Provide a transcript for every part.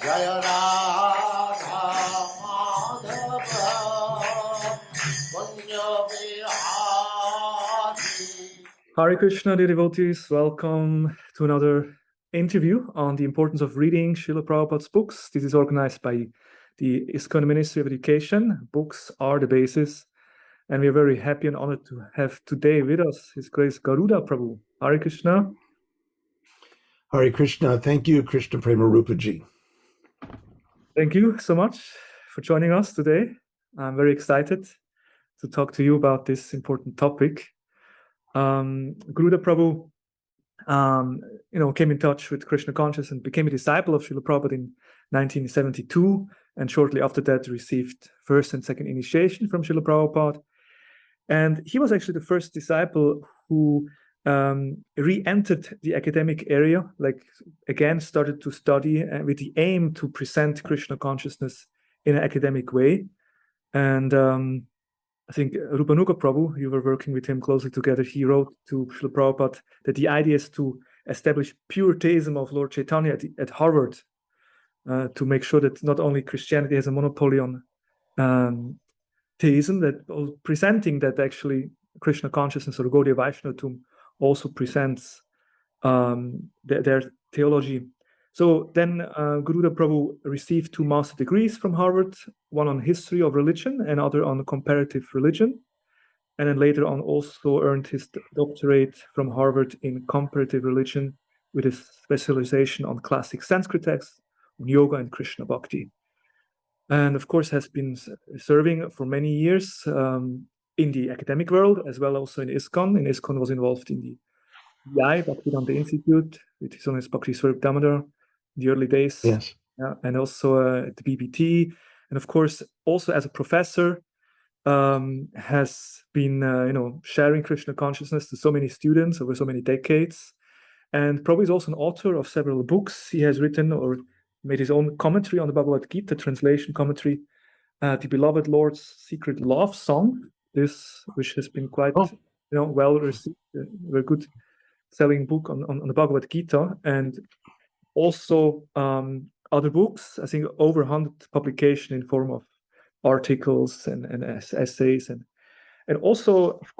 Jaya Radha Madhava Punya Vihari. Hare Krishna, dear devotees. Welcome to another interview on the importance of reading Srila Prabhupada's books. This is organized by the Iskcon Ministry of Education. Books are the basis. And we are very happy and honored to have today with us His Grace Garuda Prabhu. Hare Krishna. Hare Krishna. Thank you, Krishna Prema Rupaji. Thank you so much for joining us today. I'm very excited to talk to you about this important topic. Garuda Prabhu, came in touch with Krishna consciousness and became a disciple of Srila Prabhupada in 1972, and shortly after that received first and second initiation from Srila Prabhupada. And he was actually the first disciple who re-entered the academic area, again started to study with the aim to present Krishna consciousness in an academic way. And I think Rupanuga Prabhu, you were working with him closely together, he wrote to Srila Prabhupada that the idea is to establish pure theism of Lord Chaitanya at Harvard, to make sure that not only Christianity has a monopoly on theism, that presenting that actually Krishna consciousness or Gaudiya Vaishnavism also presents their theology. So then Garuda Prabhu received 2 master degrees from Harvard, one on history of religion and other on comparative religion. And then later on also earned his doctorate from Harvard in comparative religion with a specialization on classic Sanskrit texts, on yoga and Krishna Bhakti. And of course has been serving for many years in the academic world, as well also in Iskcon. In Iskcon was involved in the BI, Bhaktivedanta Institute, with his own Bhakti Swarup Damodar, in the early days. Yes. And also at the BBT. And of course, also as a professor, has been, sharing Krishna consciousness to so many students over so many decades. And probably is also an author of several books. He has written or made his own commentary on the Bhagavad-Gita, translation commentary, The Beloved Lord's Secret Love Song, which has been quite, well received, very good selling book on the Bhagavad-Gita, and also other books, I think over 100 publication in form of articles and essays, and also, of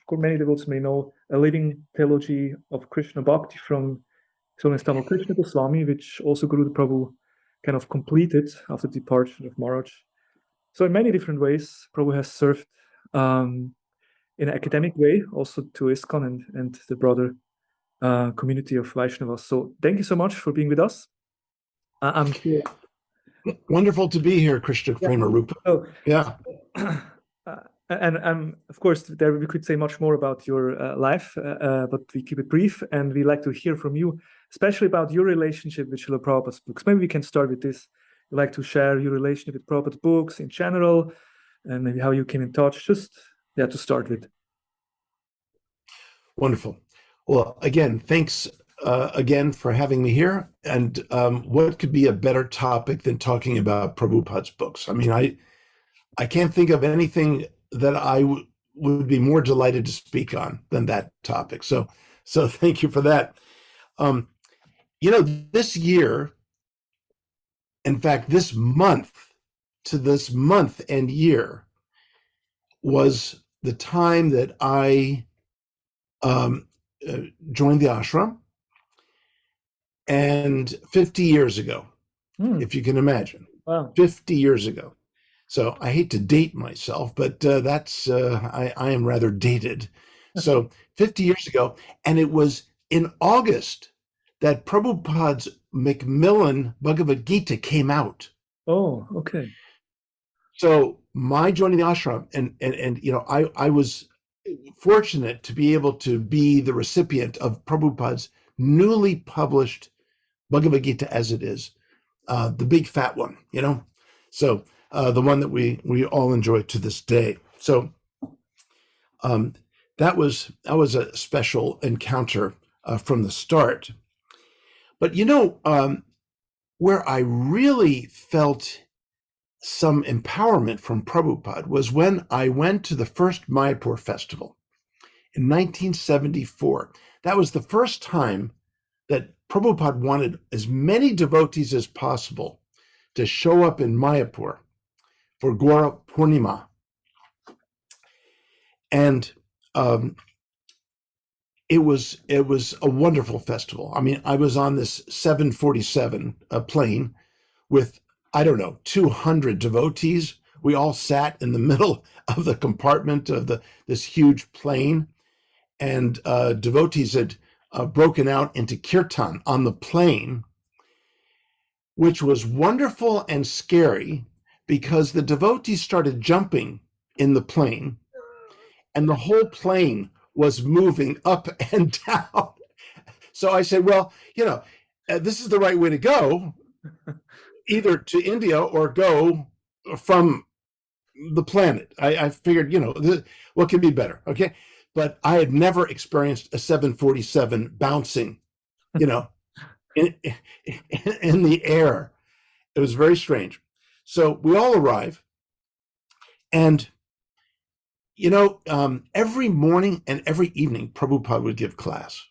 course, many devotees may know a living theology of Krishna Bhakti from Tamil Krishna Goswami, which also Garuda Prabhu kind of completed after the departure of Maharaj. So in many different ways, Prabhu has served in an academic way, also to Iskcon and the broader community of Vaishnavas. So thank you so much for being with us. I'm here. Wonderful to be here, Krishna Prema Rupa. So, yeah. And of course, there we could say much more about your life, but we keep it brief, and we like to hear from you, especially about your relationship with Srila Prabhupada's books. Maybe we can start with this. You like to share your relationship with Prabhupada's books in general, and maybe how you came in touch. Just to start with. Wonderful. Well, again, thanks again for having me here. And what could be a better topic than talking about Prabhupada's books? I mean, I can't think of anything that I would be more delighted to speak on than that topic. So thank you for that. This year, in fact, this month and year was the time that I joined the ashram, and 50 years ago, if you can imagine. Wow. 50 years ago. So I hate to date myself, but I am rather dated. So 50 years ago, and it was in August that Prabhupada's Macmillan Bhagavad-Gita came out. Oh, okay. So my joining the ashram, and I was fortunate to be able to be the recipient of Prabhupada's newly published Bhagavad-Gita as it is, the big fat one, So the one that we all enjoy to this day. So that was a special encounter from the start. But where I really felt some empowerment from Prabhupada was when I went to the first Mayapur festival in 1974. That was the first time that Prabhupada wanted as many devotees as possible to show up in Mayapur for Gaura Purnima. And it was a wonderful festival. I mean, I was on this 747 plane with, I don't know, 200 devotees. We all sat in the middle of the compartment of this huge plane, and devotees had broken out into kirtan on the plane, which was wonderful and scary because the devotees started jumping in the plane, and the whole plane was moving up and down. So I said, well, this is the right way to go, either to India or go from the planet. I figured, what could be better? Okay. But I had never experienced a 747 bouncing, in the air. It was very strange. So we all arrive, and every morning and every evening, Prabhupada would give class.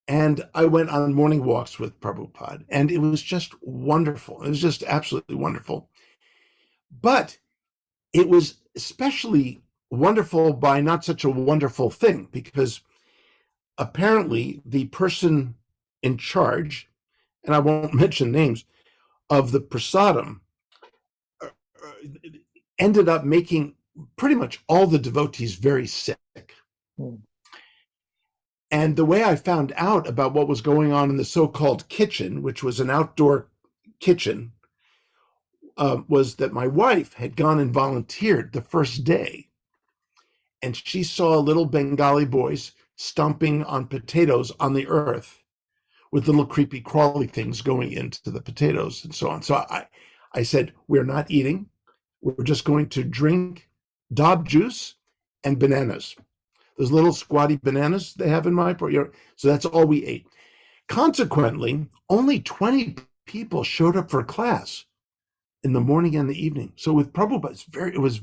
And I went on morning walks with Prabhupada, and it was just wonderful. It was just absolutely wonderful. But it was especially wonderful by not such a wonderful thing, because apparently the person in charge, and I won't mention names, of the prasadam ended up making pretty much all the devotees very sick. And the way I found out about what was going on in the so-called kitchen, which was an outdoor kitchen, was that my wife had gone and volunteered the first day, and she saw little Bengali boys stomping on potatoes on the earth with little creepy crawly things going into the potatoes and so on. So I said, we're not eating. We're just going to drink dab juice and bananas. Those little squatty bananas they have in Mayapur. So that's all we ate. Consequently, only 20 people showed up for class in the morning and the evening. So with Prabhupada, it was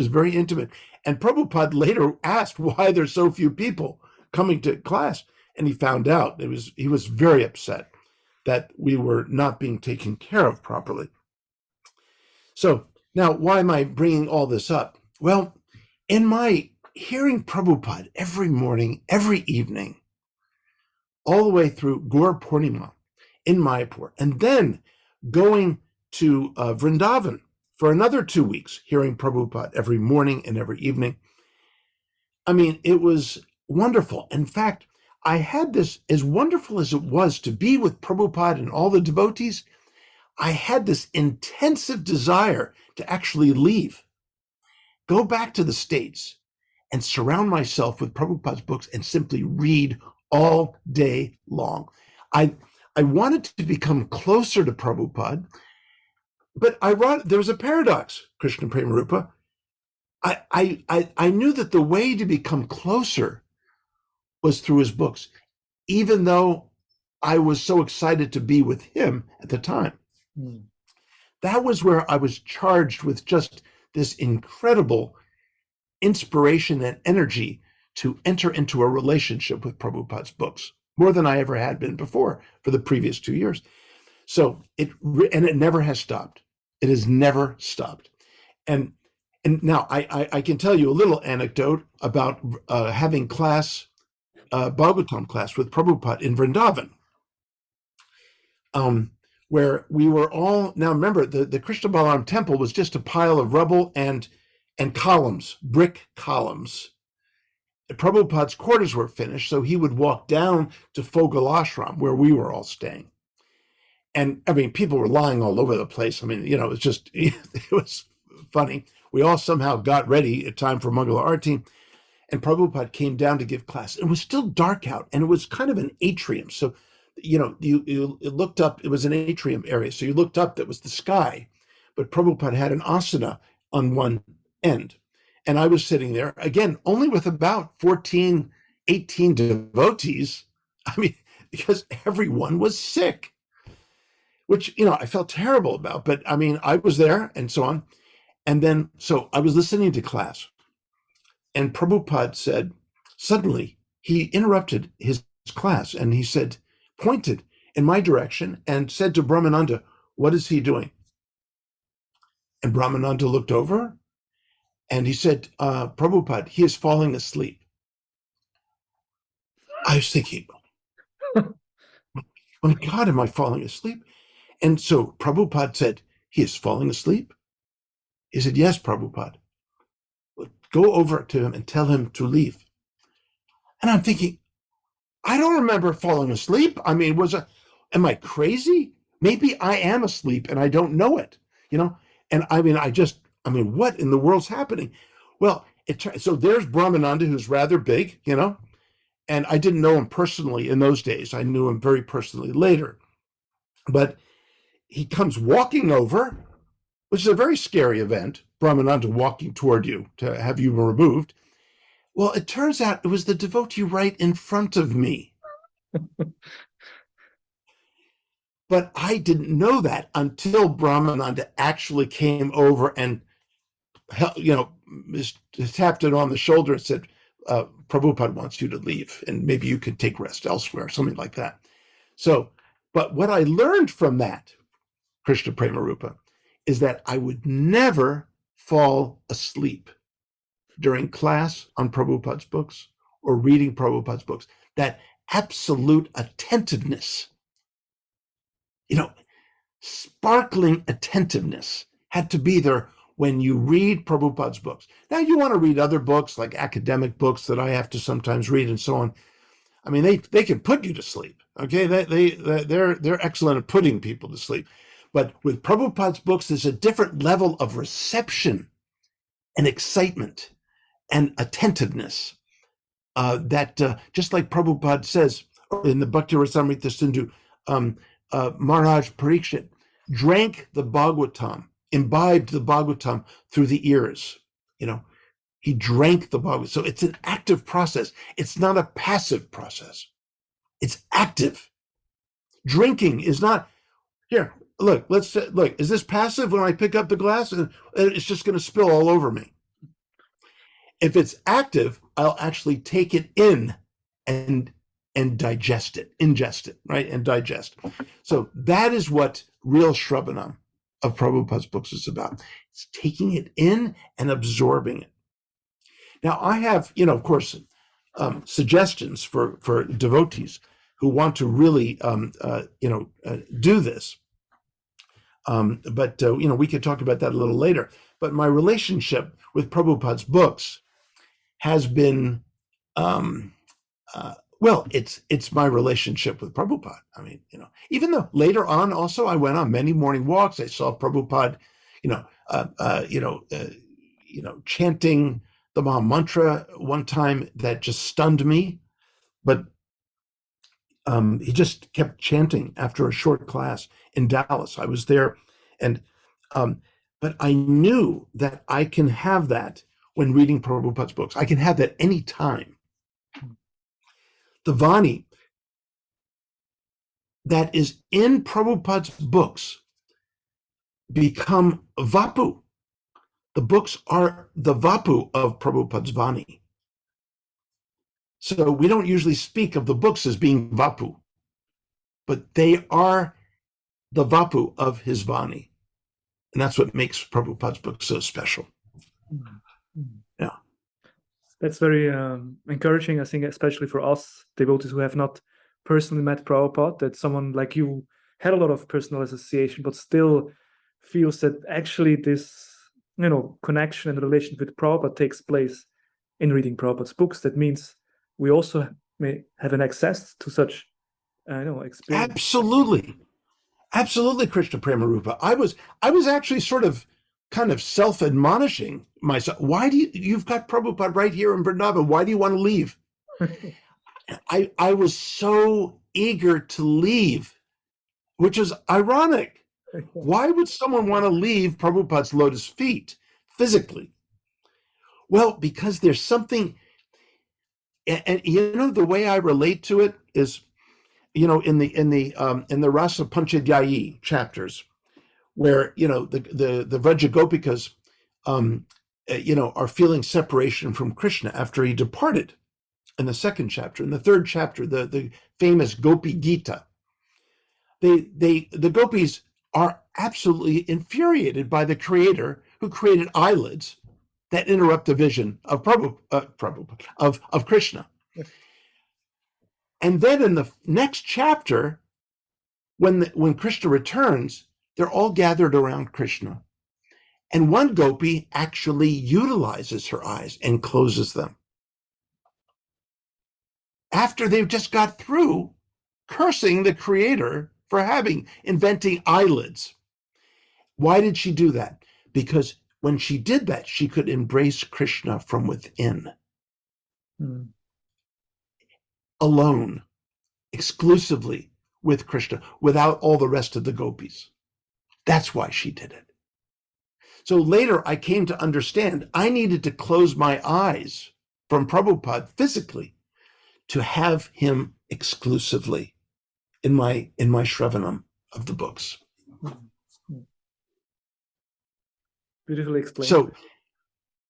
very intimate. And Prabhupada later asked why there's so few people coming to class, and he found out. He was very upset that we were not being taken care of properly. So now, why am I bringing all this up? Well, in my hearing Prabhupada every morning, every evening, all the way through Gaura Purnima in Mayapur, and then going to Vrindavan for another 2 weeks, hearing Prabhupada every morning and every evening. I mean, it was wonderful. In fact, I had this, as wonderful as it was to be with Prabhupada and all the devotees, I had this intensive desire to actually leave, go back to the States, and surround myself with Prabhupada's books and simply read all day long. I wanted to become closer to Prabhupada, but there was a paradox, Krishna Premarupa. I knew that the way to become closer was through his books, even though I was so excited to be with him at the time. That was where I was charged with just this incredible inspiration and energy to enter into a relationship with Prabhupada's books, more than I ever had been before for the previous 2 years. So it never has stopped. It has never stopped. And now I can tell you a little anecdote about having class, Bhagavatam class with Prabhupada in Vrindavan, where we were all, now remember, the Krishna Balaram temple was just a pile of rubble and columns, brick columns. Prabhupada's quarters were finished, so he would walk down to Fogal Ashram, where we were all staying. And I mean, people were lying all over the place. I mean, it was just, it was funny. We all somehow got ready at time for Mangala Arati, and Prabhupada came down to give class. It was still dark out, and it was kind of an atrium. So, you looked up, it was an atrium area. So you looked up, that was the sky, but Prabhupada had an asana on one end. And I was sitting there, again, only with about 14, 18 devotees. I mean, because everyone was sick, which, I felt terrible about. But I mean, I was there and so on. And then, so I was listening to class, and Prabhupada said, suddenly he interrupted his class and he said, pointed in my direction and said to Brahmananda, "What is he doing?" And Brahmananda looked over and he said, "Prabhupada, he is falling asleep." I was thinking, "My God, am I falling asleep?" And so Prabhupada said, "He is falling asleep?" He said, "Yes, Prabhupada. Go over to him and tell him to leave." And I'm thinking, I don't remember falling asleep. I mean, am I crazy? Maybe I am asleep and I don't know it, you know? And I mean, what in the world's happening? Well, so there's Brahmananda, who's rather big, you know? And I didn't know him personally in those days. I knew him very personally later. But he comes walking over, which is a very scary event, Brahmananda walking toward you to have you removed. Well, it turns out it was the devotee right in front of me. But I didn't know that until Brahmananda actually came over and, tapped it on the shoulder and said, "Prabhupada wants you to leave, and maybe you can take rest elsewhere," something like that. So, but what I learned from that, Krishna Premarupa, is that I would never fall asleep during class on Prabhupada's books or reading Prabhupada's books. That absolute attentiveness, sparkling attentiveness had to be there when you read Prabhupada's books. Now, you want to read other books, like academic books that I have to sometimes read and so on. I mean, they can put you to sleep, okay? They're excellent at putting people to sleep. But with Prabhupada's books, there's a different level of reception and excitement and attentiveness that just like Prabhupada says in the Bhakti Rasamrita Sindhu, Maharaj Parikshit drank the Bhagavatam, imbibed the Bhagavatam through the ears. He drank the Bhagavatam. So it's an active process. It's not a passive process. It's active. Drinking is not, here, look, is this passive when I pick up the glass and it's just going to spill all over me? If it's active, I'll actually take it in and ingest it, right? And digest. So that is what real Shravanam of Prabhupada's books is about. It's taking it in and absorbing it. Now, I have, of course, suggestions for devotees who want to really, do this. But we could talk about that a little later. But my relationship with Prabhupada's books has been, it's my relationship with Prabhupada. I mean, even though later on also I went on many morning walks, I saw Prabhupada, chanting the Maha Mantra one time that just stunned me, but he just kept chanting after a short class in Dallas. I was there, and but I knew that I can have that when reading Prabhupada's books. I can have that any time. The Vani that is in Prabhupada's books become Vapu. The books are the Vapu of Prabhupada's Vani. So we don't usually speak of the books as being Vapu, but they are the Vapu of his Vani. And that's what makes Prabhupada's books so special. Yeah. That's very encouraging, I think, especially for us devotees who have not personally met Prabhupada, that someone like you had a lot of personal association, but still feels that actually this, connection and relation with Prabhupada takes place in reading Prabhupada's books. That means we also may have an access to such, experience. Absolutely, Krishna Premarupa. I was actually sort of kind of self-admonishing myself. Why you've got Prabhupada right here in Vrindavan, why do you want to leave? I was so eager to leave, which is ironic. Why would someone want to leave Prabhupada's lotus feet physically? Well, because there's something, and the way I relate to it is, in the Rasa Panchadhyayi chapters, where the Vraja Gopikas are feeling separation from Krishna after he departed in the second chapter. In the third chapter, the famous Gopi Gita, the gopis are absolutely infuriated by the creator who created eyelids that interrupt the vision of of Krishna. And then in the next chapter, when Krishna returns, they're all gathered around Krishna. And one gopi actually utilizes her eyes and closes them, after they've just got through cursing the creator for inventing eyelids. Why did she do that? Because when she did that, she could embrace Krishna from within, alone, exclusively with Krishna, without all the rest of the gopis. That's why she did it. So later I came to understand I needed to close my eyes from Prabhupada physically to have him exclusively in my Shravanam of the books. Beautifully explained. So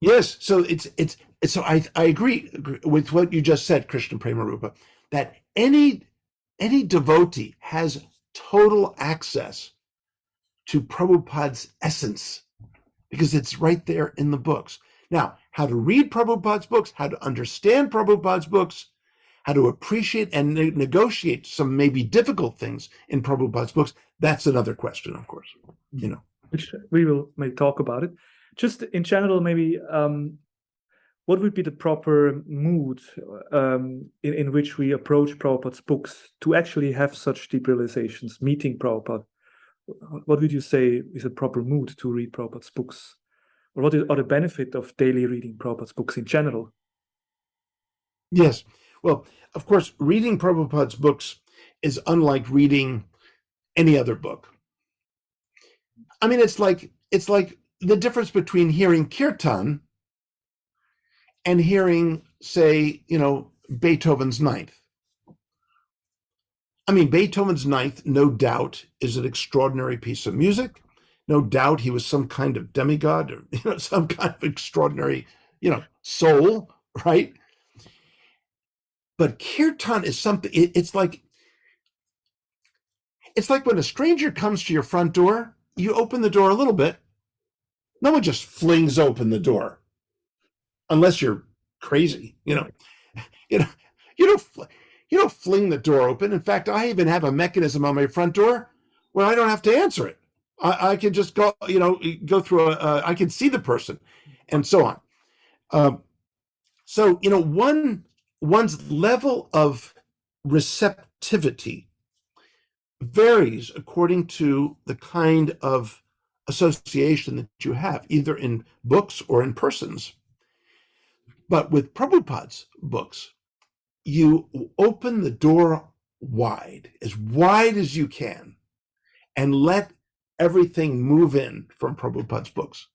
yes, so it's so I agree with what you just said, Krishna Premarupa, that any devotee has total access to Prabhupada's essence, because it's right there in the books. Now, how to read Prabhupada's books, how to understand Prabhupada's books, how to appreciate and negotiate some maybe difficult things in Prabhupada's books, that's another question, of course, Which we may talk about it. Just in general, maybe what would be the proper mood in which we approach Prabhupada's books to actually have such deep realizations, meeting Prabhupada? What would you say is a proper mood to read Prabhupada's books? Or what are the benefit of daily reading Prabhupada's books in general? Yes. Well, of course, reading Prabhupada's books is unlike reading any other book. I mean, it's like the difference between hearing kirtan and hearing, say, Beethoven's Ninth. I mean, Beethoven's Ninth, no doubt, is an extraordinary piece of music. No doubt he was some kind of demigod, or some kind of extraordinary, soul, right? But kirtan is something. It's like when a stranger comes to your front door, you open the door a little bit. No one just flings open the door, unless you're crazy, You don't fling the door open. In fact, I even have a mechanism on my front door where I don't have to answer it. I can just go through I can see the person, and so on. So one's level of receptivity varies according to the kind of association that you have, either in books or in persons. But with Prabhupada's books, you open the door wide as you can, and let everything move in from Prabhupada's books.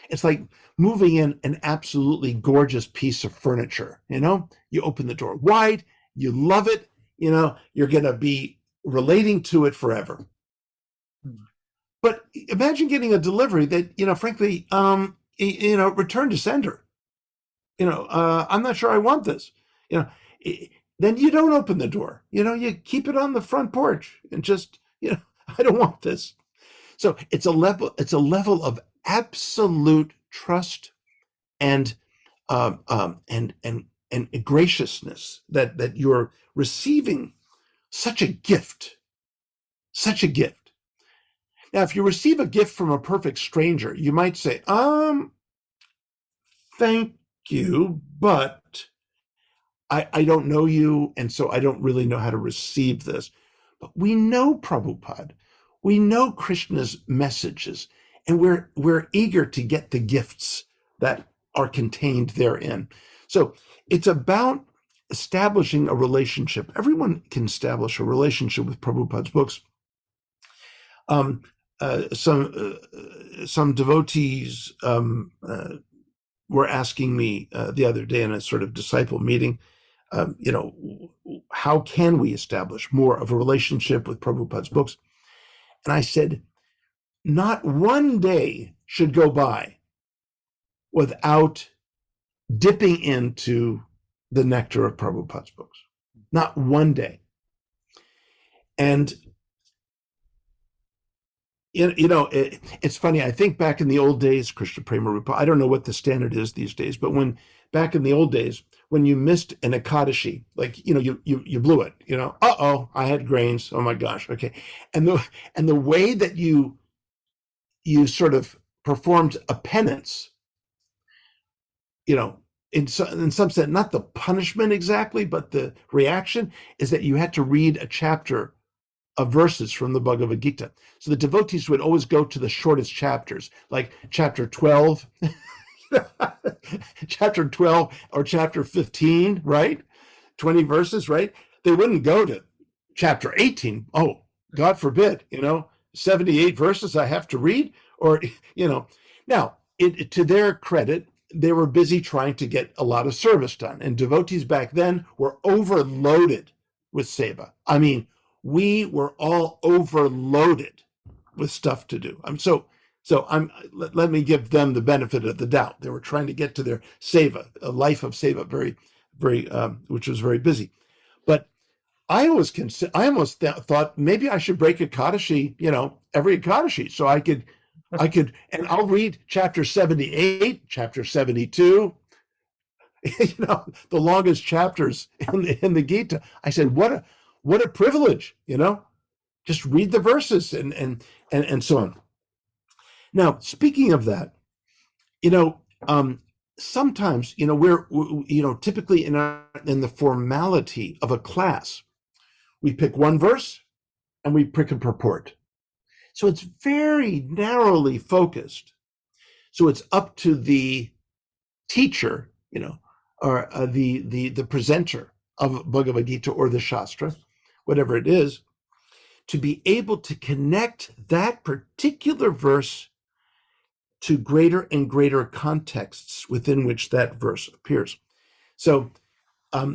It's like moving in an absolutely gorgeous piece of furniture. You open the door wide, you love it, you're going to be relating to it forever. But imagine getting a delivery that, frankly, return to sender. I'm not sure I want this. Then you don't open the door. You keep it on the front porch and just, I don't want this. So it's a level of absolute trust and graciousness that you're receiving such a gift. Now, if you receive a gift from a perfect stranger, you might say, thank you, but I don't know you, and so I don't really know how to receive this. But we know Prabhupada. We know Krishna's messages, and we're eager to get the gifts that are contained therein. So it's about establishing a relationship. Everyone can establish a relationship with Prabhupada's books. Some devotees were asking me the other day in a sort of disciple meeting, how can we establish more of a relationship with Prabhupada's books? And I said, not one day should go by without dipping into the nectar of Prabhupada's books. Not one day. And It's funny. I think back in the old days, Krishna Prema Rupa, I don't know what the standard is these days, but back in the old days, when you missed an Ekadashi, like, you blew it, I had grains. Oh my gosh. Okay. And the way that you sort of performed a penance, in some sense, not the punishment exactly, but the reaction is that you had to read a chapter of verses from the Bhagavad-Gita. So the devotees would always go to the shortest chapters, like chapter 12, chapter 12 or chapter 15, right? 20 verses, right? They wouldn't go to chapter 18. Oh, God forbid, 78 verses I have to read, or, Now, to their credit, they were busy trying to get a lot of service done. And devotees back then were overloaded with seva. I mean, we were all overloaded with stuff to do. Let me give them the benefit of the doubt. They were trying to get to their seva, a life of seva, very, very, which was very busy. But I almost thought maybe I should break Ekadashi, every Ekadashi, so I could, and I'll read chapter 78, chapter 72, the longest chapters in the Gita. I said, what a privilege, just read the verses and so on. Now, speaking of that, sometimes, we're typically in the formality of a class, we pick one verse and we pick a purport. So it's very narrowly focused. So it's up to the teacher, or the presenter of Bhagavad Gita or the Shastra, whatever it is, to be able to connect that particular verse to greater and greater contexts within which that verse appears. So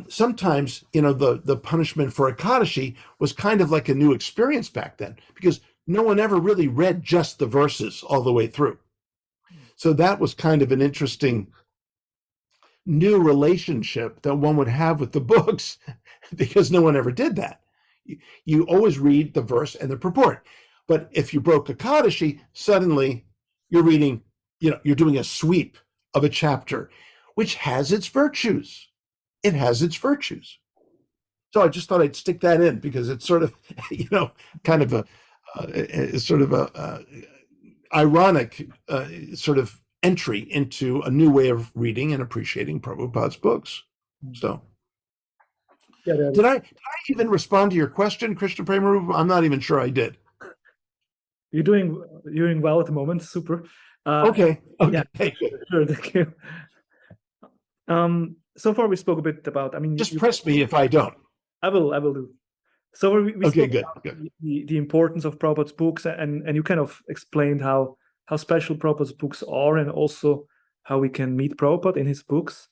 sometimes, the punishment for Ekadashi was kind of like a new experience back then, because no one ever really read just the verses all the way through. So that was kind of an interesting new relationship that one would have with the books, because no one ever did that. You always read the verse and the purport. But if you broke Ekadashi, suddenly you're reading, you're doing a sweep of a chapter, which has its virtues. It has its virtues. So I just thought I'd stick that in, because it's sort of, kind of a ironic sort of entry into a new way of reading and appreciating Prabhupada's books. So, did I even respond to your question, Krishna Premarupa? I'm not even sure I did. You're doing well at the moment. Super. Okay. Yeah, sure. Thank you. So far we spoke a bit about. Just press me if I don't. I will do. So we okay, spoke about the importance of Prabhupada's books, and you kind of explained how special Prabhupada's books are, and also how we can meet Prabhupada in his books.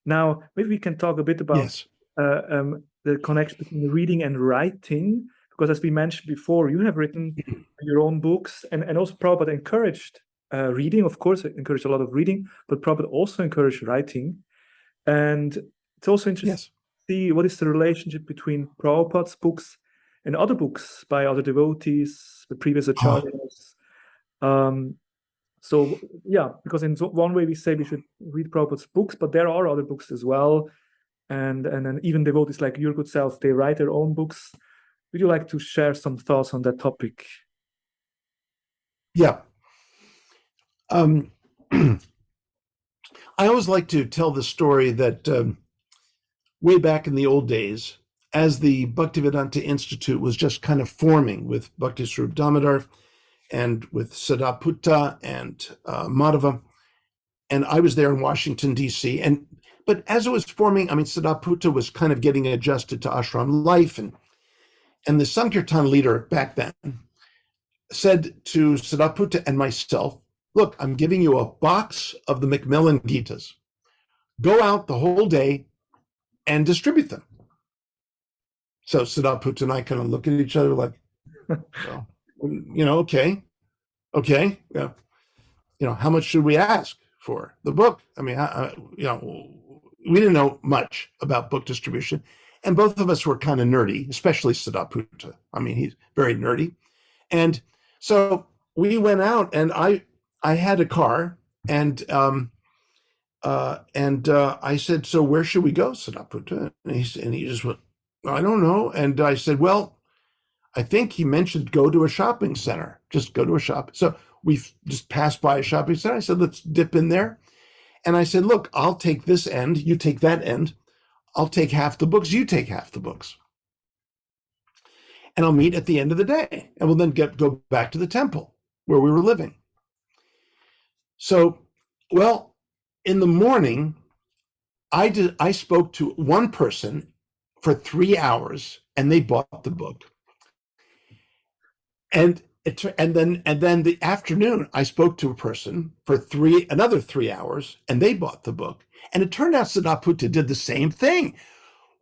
Now, maybe we can talk a bit about the connection between reading and writing, because as we mentioned before, you have written your own books, and also Prabhupada encouraged reading, of course, encouraged a lot of reading, but Prabhupada also encouraged writing. And it's also interesting to see what is the relationship between Prabhupada's books and other books by other devotees, the previous acharyas. So yeah, because in one way we say we should read Prabhupada's books, but there are other books as well, and then even devotees like your good self, they write their own books. Would you like to share some thoughts on that topic? Yeah. I always like to tell the story that way back in the old days, as the Bhaktivedanta Institute was just kind of forming with Bhakti Swarup Damodar and with Siddhaputta and Madhava, and I was there in Washington, D.C. But as it was forming, Siddhaputta was kind of getting adjusted to ashram life, and the Sankirtan leader back then said to Siddhaputta and myself, look, I'm giving you a box of the Macmillan Gitas. Go out the whole day and distribute them. So Siddhaputta and I kind of look at each other like, okay. Yeah. How much should we ask for the book? We didn't know much about book distribution. And both of us were kind of nerdy, especially Siddhaputta. He's very nerdy. And so we went out, and I had a car, and I said, so where should we go, Srila Prabhupada? And he just went, I don't know. And I said, well, I think he mentioned go to a shopping center. Just go to a shop. So we just passed by a shopping center. I said, let's dip in there. And I said, look, I'll take this end, you take that end. I'll take half the books, you take half the books. And I'll meet at the end of the day. And we'll then go back to the temple where we were living. So, well, in the morning, I spoke to one person for 3 hours, and they bought the book. And then the afternoon, I spoke to a person for another 3 hours, and they bought the book. And it turned out Siddhartha did the same thing.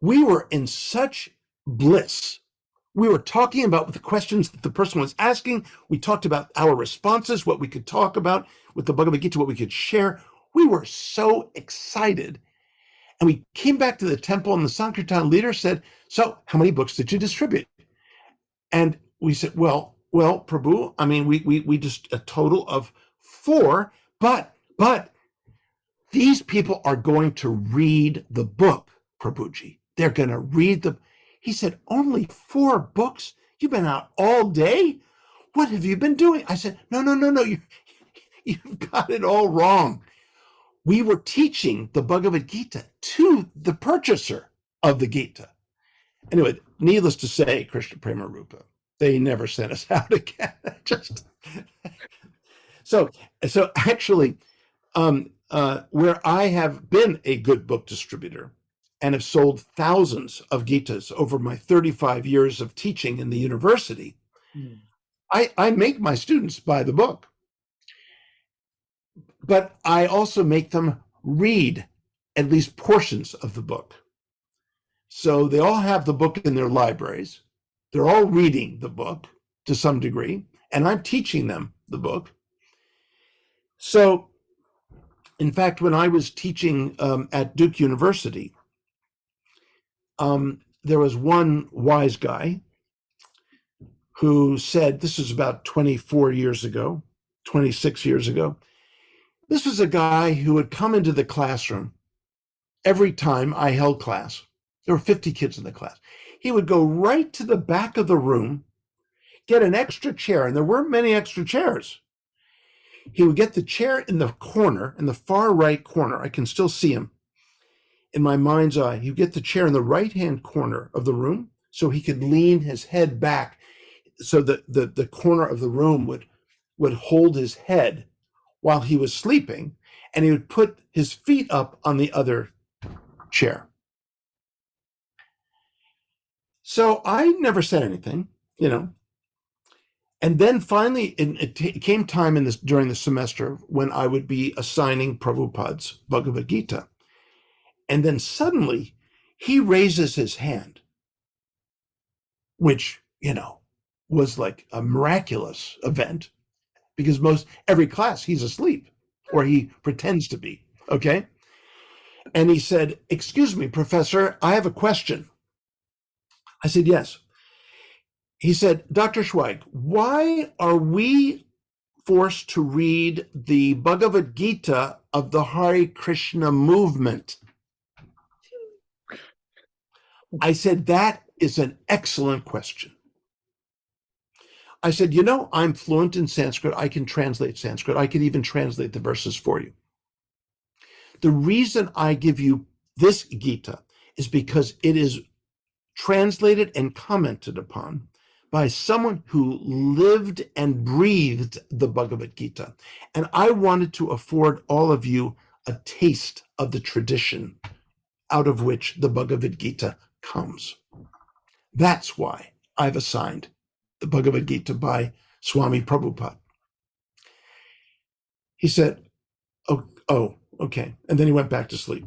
We were in such bliss. We were talking about the questions that the person was asking. We talked about our responses, what we could talk about with the Bhagavad-Gita, what we could share. We were so excited. And we came back to the temple, and the Sankirtan leader said, so how many books did you distribute? And we said, well, Prabhu, I mean, we just a total of 4, but these people are going to read the book, Prabhuji. They're going to read the. He said, only 4 books? You've been out all day? What have you been doing? I said, no, you've got it all wrong. We were teaching the Bhagavad-Gita to the purchaser of the Gita. Anyway, needless to say, Krishna Prema Rupa, they never sent us out again. So actually, where I have been a good book distributor and have sold thousands of Gitas over my 35 years of teaching in the university, I make my students buy the book. But I also make them read at least portions of the book. So they all have the book in their libraries. They're all reading the book to some degree, and I'm teaching them the book. So, in fact, when I was teaching at Duke University, there was one wise guy who said, this is about 24 years ago, 26 years ago, this was a guy who would come into the classroom every time I held class. There were 50 kids in the class. He would go right to the back of the room, get an extra chair, and there weren't many extra chairs. He would get the chair in the corner, in the far right corner. I can still see him in my mind's eye. He'd get the chair in the right-hand corner of the room so he could lean his head back so that the corner of the room would hold his head while he was sleeping, and he would put his feet up on the other chair. So I never said anything, And then finally, it came time during the semester when I would be assigning Prabhupada's Bhagavad-Gita. And then suddenly, he raises his hand, which, was like a miraculous event, because every class he's asleep, or he pretends to be, okay? And he said, excuse me, Professor, I have a question. I said, yes. He said, Dr. Schweig, why are we forced to read the Bhagavad-Gita of the Hare Krishna movement? I said, that is an excellent question. I said, I'm fluent in Sanskrit. I can translate Sanskrit. I could even translate the verses for you. The reason I give you this Gita is because it is translated and commented upon by someone who lived and breathed the Bhagavad-Gita. And I wanted to afford all of you a taste of the tradition out of which the Bhagavad-Gita comes. That's why I've assigned the Bhagavad-Gita by Swami Prabhupada. He said, oh, okay. And then he went back to sleep.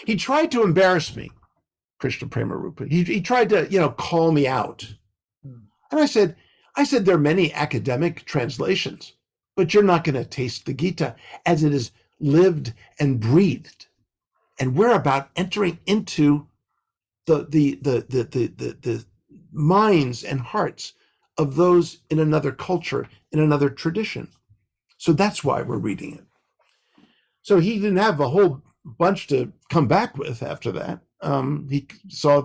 He tried to embarrass me, Krishna Prema Rupa. He tried to, call me out. And I said, there are many academic translations, but you're not going to taste the Gita as it is lived and breathed. And we're about entering into the minds and hearts of those in another culture, in another tradition. So that's why we're reading it. So he didn't have a whole bunch to come back with after that. He saw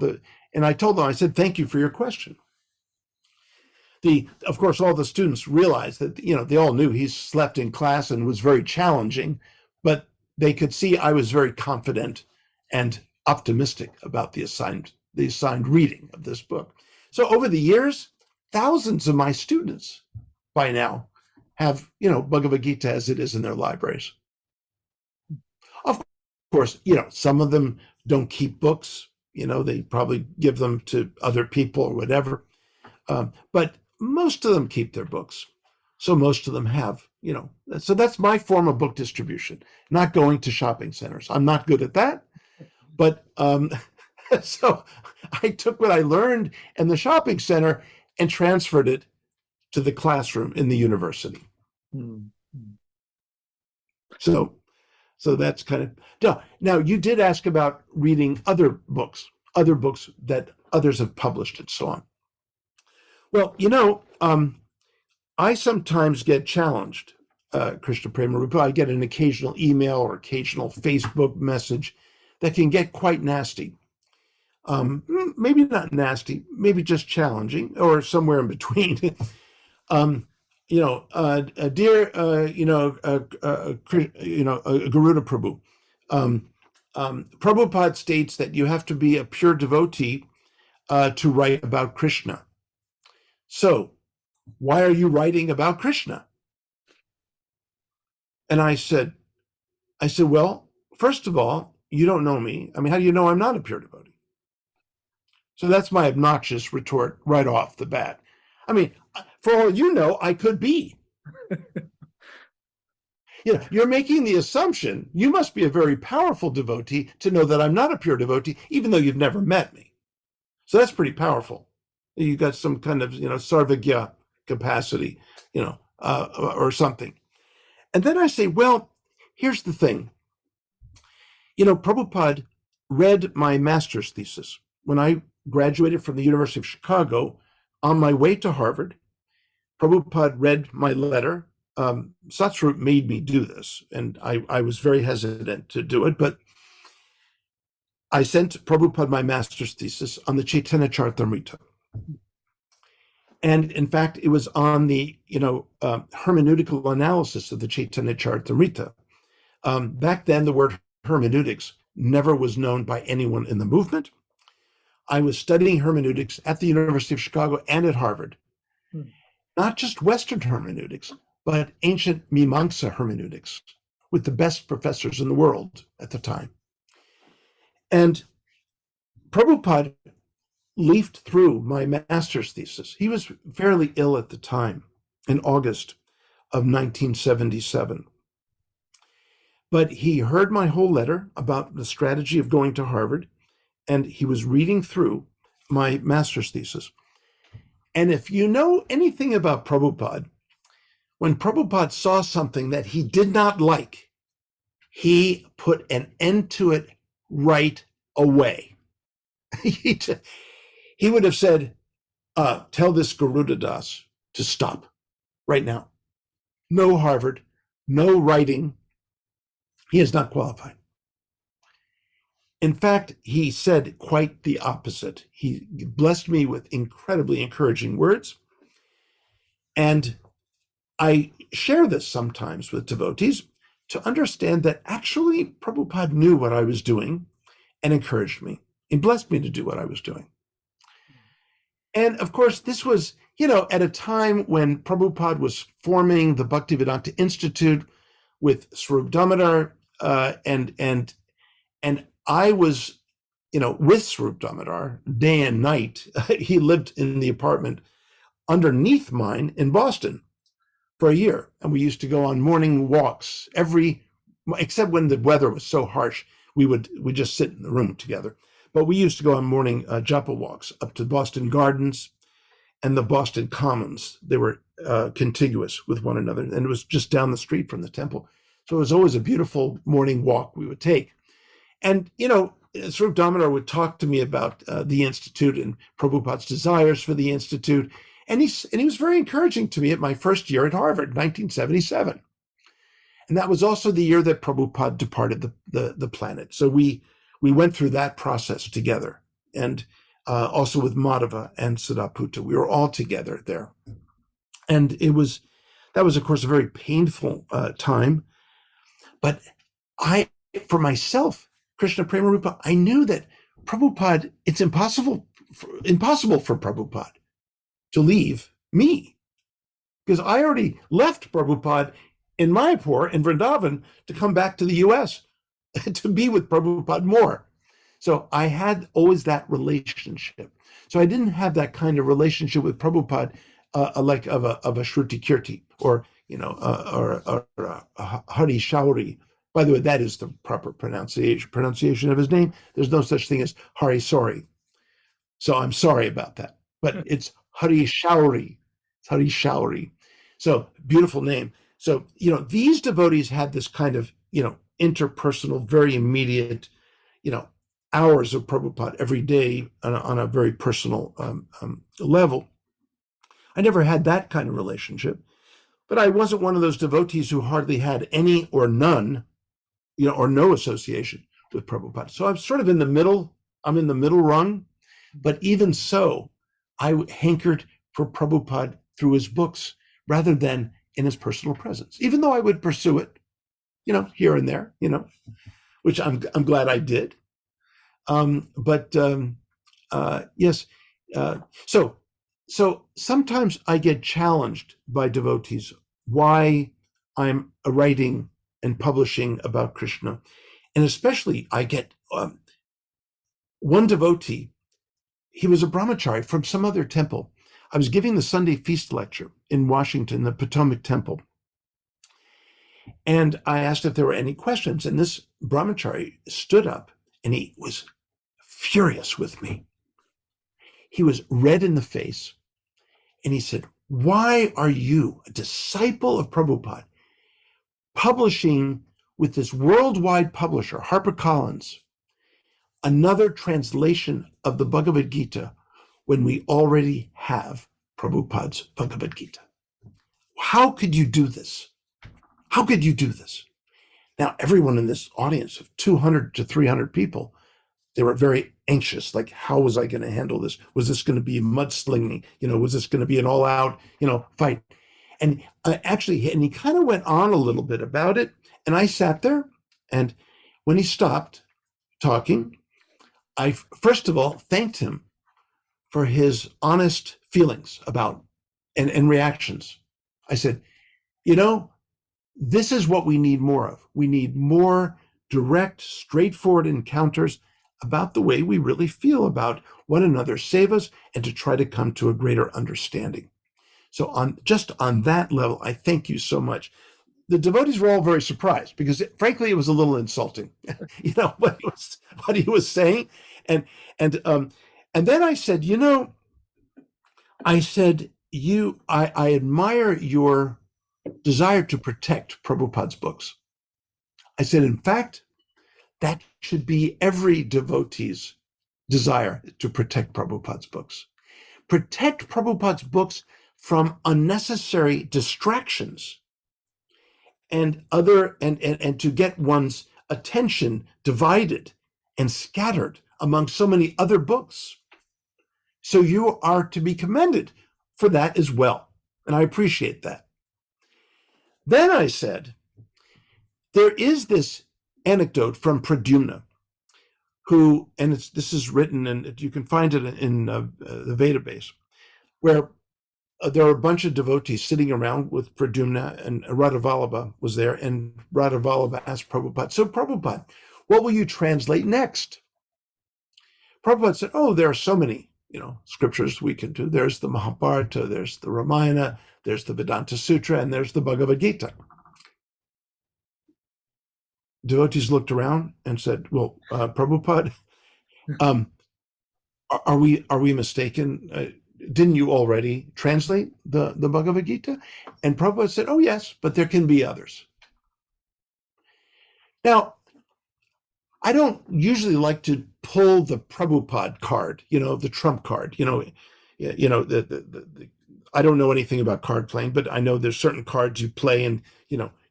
and I told him, I said, thank you for your question. Of course, all the students realized that, they all knew he slept in class and was very challenging, but they could see I was very confident and optimistic about the assigned reading of this book. So over the years, thousands of my students by now have, Bhagavad-Gita as it is in their libraries. Of course, some of them don't keep books, they probably give them to other people or whatever. But most of them keep their books. So most of them have, so that's my form of book distribution, not going to shopping centers. I'm not good at that. But so I took what I learned in the shopping center and transferred it to the classroom in the university. Mm-hmm. So that's kind of, now you did ask about reading other books that others have published and so on. Well, I sometimes get challenged, Krishna Prema Rupa. I get an occasional email or occasional Facebook message that can get quite nasty. Maybe not nasty, maybe just challenging or somewhere in between. Dear, Garuda Prabhu, Prabhupada states that you have to be a pure devotee to write about Krishna. So, why are you writing about Krishna? And I said, well, first of all, you don't know me. I mean, how do you know I'm not a pure devotee? So that's my obnoxious retort right off the bat. I mean, for all you know, I could be. You're making the assumption you must be a very powerful devotee to know that I'm not a pure devotee, even though you've never met me. So that's pretty powerful. You got some kind of, sarvagya capacity, or something. And then I say, well, here's the thing. Prabhupada read my master's thesis when I graduated from the University of Chicago. On my way to Harvard, Prabhupada read my letter. Satsvarup made me do this, and I was very hesitant to do it, but I sent Prabhupada my master's thesis on the Chaitanya Charitamrita. And in fact, it was on the, hermeneutical analysis of the Chaitanya Charitamrita. Back then, the word hermeneutics never was known by anyone in the movement. I was studying hermeneutics at the University of Chicago and at Harvard. Not just Western hermeneutics, but ancient Mimamsa hermeneutics with the best professors in the world at the time. And Prabhupada leafed through my master's thesis. He was fairly ill at the time, in August of 1977. But he heard my whole letter about the strategy of going to Harvard, and he was reading through my master's thesis. And if you know anything about Prabhupada, when Prabhupada saw something that he did not like, he put an end to it right away. He would have said, tell this Garuda Das to stop right now. No Harvard, no writing. He is not qualified. In fact, he said quite the opposite. He blessed me with incredibly encouraging words. And I share this sometimes with devotees to understand that actually Prabhupada knew what I was doing and encouraged me and blessed me to do what I was doing. And of course, this was, at a time when Prabhupada was forming the Bhaktivedanta Institute with Swarup Damodar, and I was, with Swarup Damodar day and night. He lived in the apartment underneath mine in Boston for a year. And we used to go on morning walks except when the weather was so harsh, we just sit in the room together. But we used to go on morning japa walks up to Boston Gardens and the Boston Commons. They were contiguous with one another, and it was just down the street from the temple. So it was always a beautiful morning walk we would take. And, Swarup Damodar would talk to me about the Institute and Prabhupada's desires for the Institute. And he was very encouraging to me at my first year at Harvard, 1977. And that was also the year that Prabhupada departed the planet. So we went through that process together, and also with Madhava and Siddhaputta. We were all together there. And that was, of course, a very painful time. But for myself, Krishna Prema Rupa, I knew that Prabhupada, it's impossible for Prabhupada to leave me, because I already left Prabhupada in Mayapur in Vrindavan to come back to the US to be with Prabhupada more. So I had always that relationship. So I didn't have that kind of relationship with Prabhupada like of a Shruti Kirti or Hari Shauri. By the way, that is the proper pronunciation of his name. There's no such thing as Hari Sorry. So I'm sorry about that. But it's Hari Shauri. It's Hari Shauri. So beautiful name. So, these devotees had this kind of, interpersonal, very immediate, hours of Prabhupada every day on a very personal level. I never had that kind of relationship, but I wasn't one of those devotees who hardly had any or none, or no association with Prabhupada. So I'm sort of in the middle. I'm in the middle rung, but even so, I hankered for Prabhupada through his books rather than in his personal presence, even though I would pursue it, here and there, which I'm glad I did. Yes. So sometimes I get challenged by devotees why I'm writing and publishing about Krishna. And especially I get one devotee, he was a brahmachari from some other temple. I was giving the Sunday feast lecture in Washington, the Potomac Temple. And I asked if there were any questions. And this brahmachari stood up and he was furious with me. He was red in the face. And he said, "Why are you, a disciple of Prabhupada, publishing with this worldwide publisher, HarperCollins, another translation of the Bhagavad-Gita when we already have Prabhupada's Bhagavad-Gita? How could you do this? How could you do this?" Now, everyone in this audience of 200 to 300 people, they were very anxious. Like, how was I going to handle this? Was this going to be mudslinging? Was this going to be an all-out, fight? And he kind of went on a little bit about it. And I sat there, and when he stopped talking, I first of all thanked him for his honest feelings about and reactions. I said, this is what we need more of. We need more direct, straightforward encounters about the way we really feel about one another's sevas and to try to come to a greater understanding. So on that level, I thank you so much. The devotees were all very surprised because frankly, it was a little insulting, what he was saying. And then I said, I admire your desire to protect Prabhupada's books. I said, in fact, that should be every devotee's desire, to protect Prabhupada's books. Protect Prabhupada's books from unnecessary distractions and to get one's attention divided and scattered among so many other books. So you are to be commended for that as well. And I appreciate that. Then I said, there is this anecdote from Pradyumna, who, and this is written, and you can find it in the Vedabase, where there are a bunch of devotees sitting around with Pradyumna, and Radhavallabha was there, and Radhavallabha asked Prabhupada, "So Prabhupada, what will you translate next?" Prabhupada said, "Oh, there are so many, scriptures we can do. There's the Mahabharata, there's the Ramayana, there's the Vedanta Sutra, and there's the Bhagavad-Gita." Devotees looked around and said, "Well, Prabhupada, are we mistaken? Didn't you already translate the Bhagavad-Gita?" And Prabhupada said, "Oh, yes, but there can be others." Now, I don't usually like to pull the Prabhupada card, the trump card, the I don't know anything about card playing, but I know there's certain cards you play and,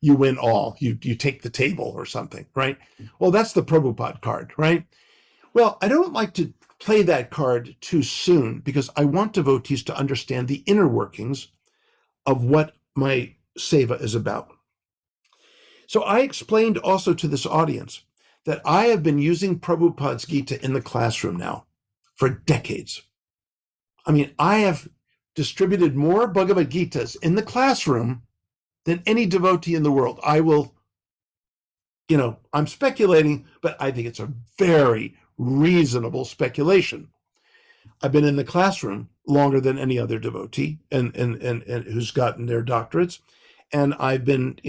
you win all. You take the table or something, right? Well, that's the Prabhupada card, right? Well, I don't like to play that card too soon because I want devotees to understand the inner workings of what my seva is about. So I explained also to this audience that I have been using Prabhupada's Gita in the classroom now for decades. I mean, I have distributed more Bhagavad-Gitas in the classroom than any devotee in the world. I will, I'm speculating, but I think it's a very reasonable speculation. I've been in the classroom longer than any other devotee and who's gotten their doctorates. And I've been,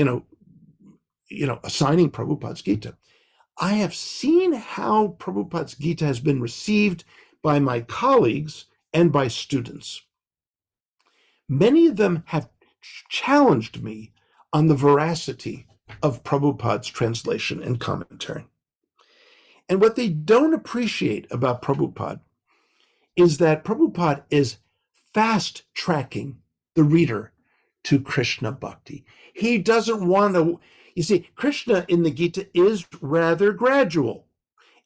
assigning Prabhupada's Gita. I have seen how Prabhupada's Gita has been received by my colleagues and by students. Many of them have challenged me on the veracity of Prabhupada's translation and commentary. And what they don't appreciate about Prabhupada is that Prabhupada is fast-tracking the reader to Krishna bhakti. He doesn't want to, you see, Krishna in the Gita is rather gradual.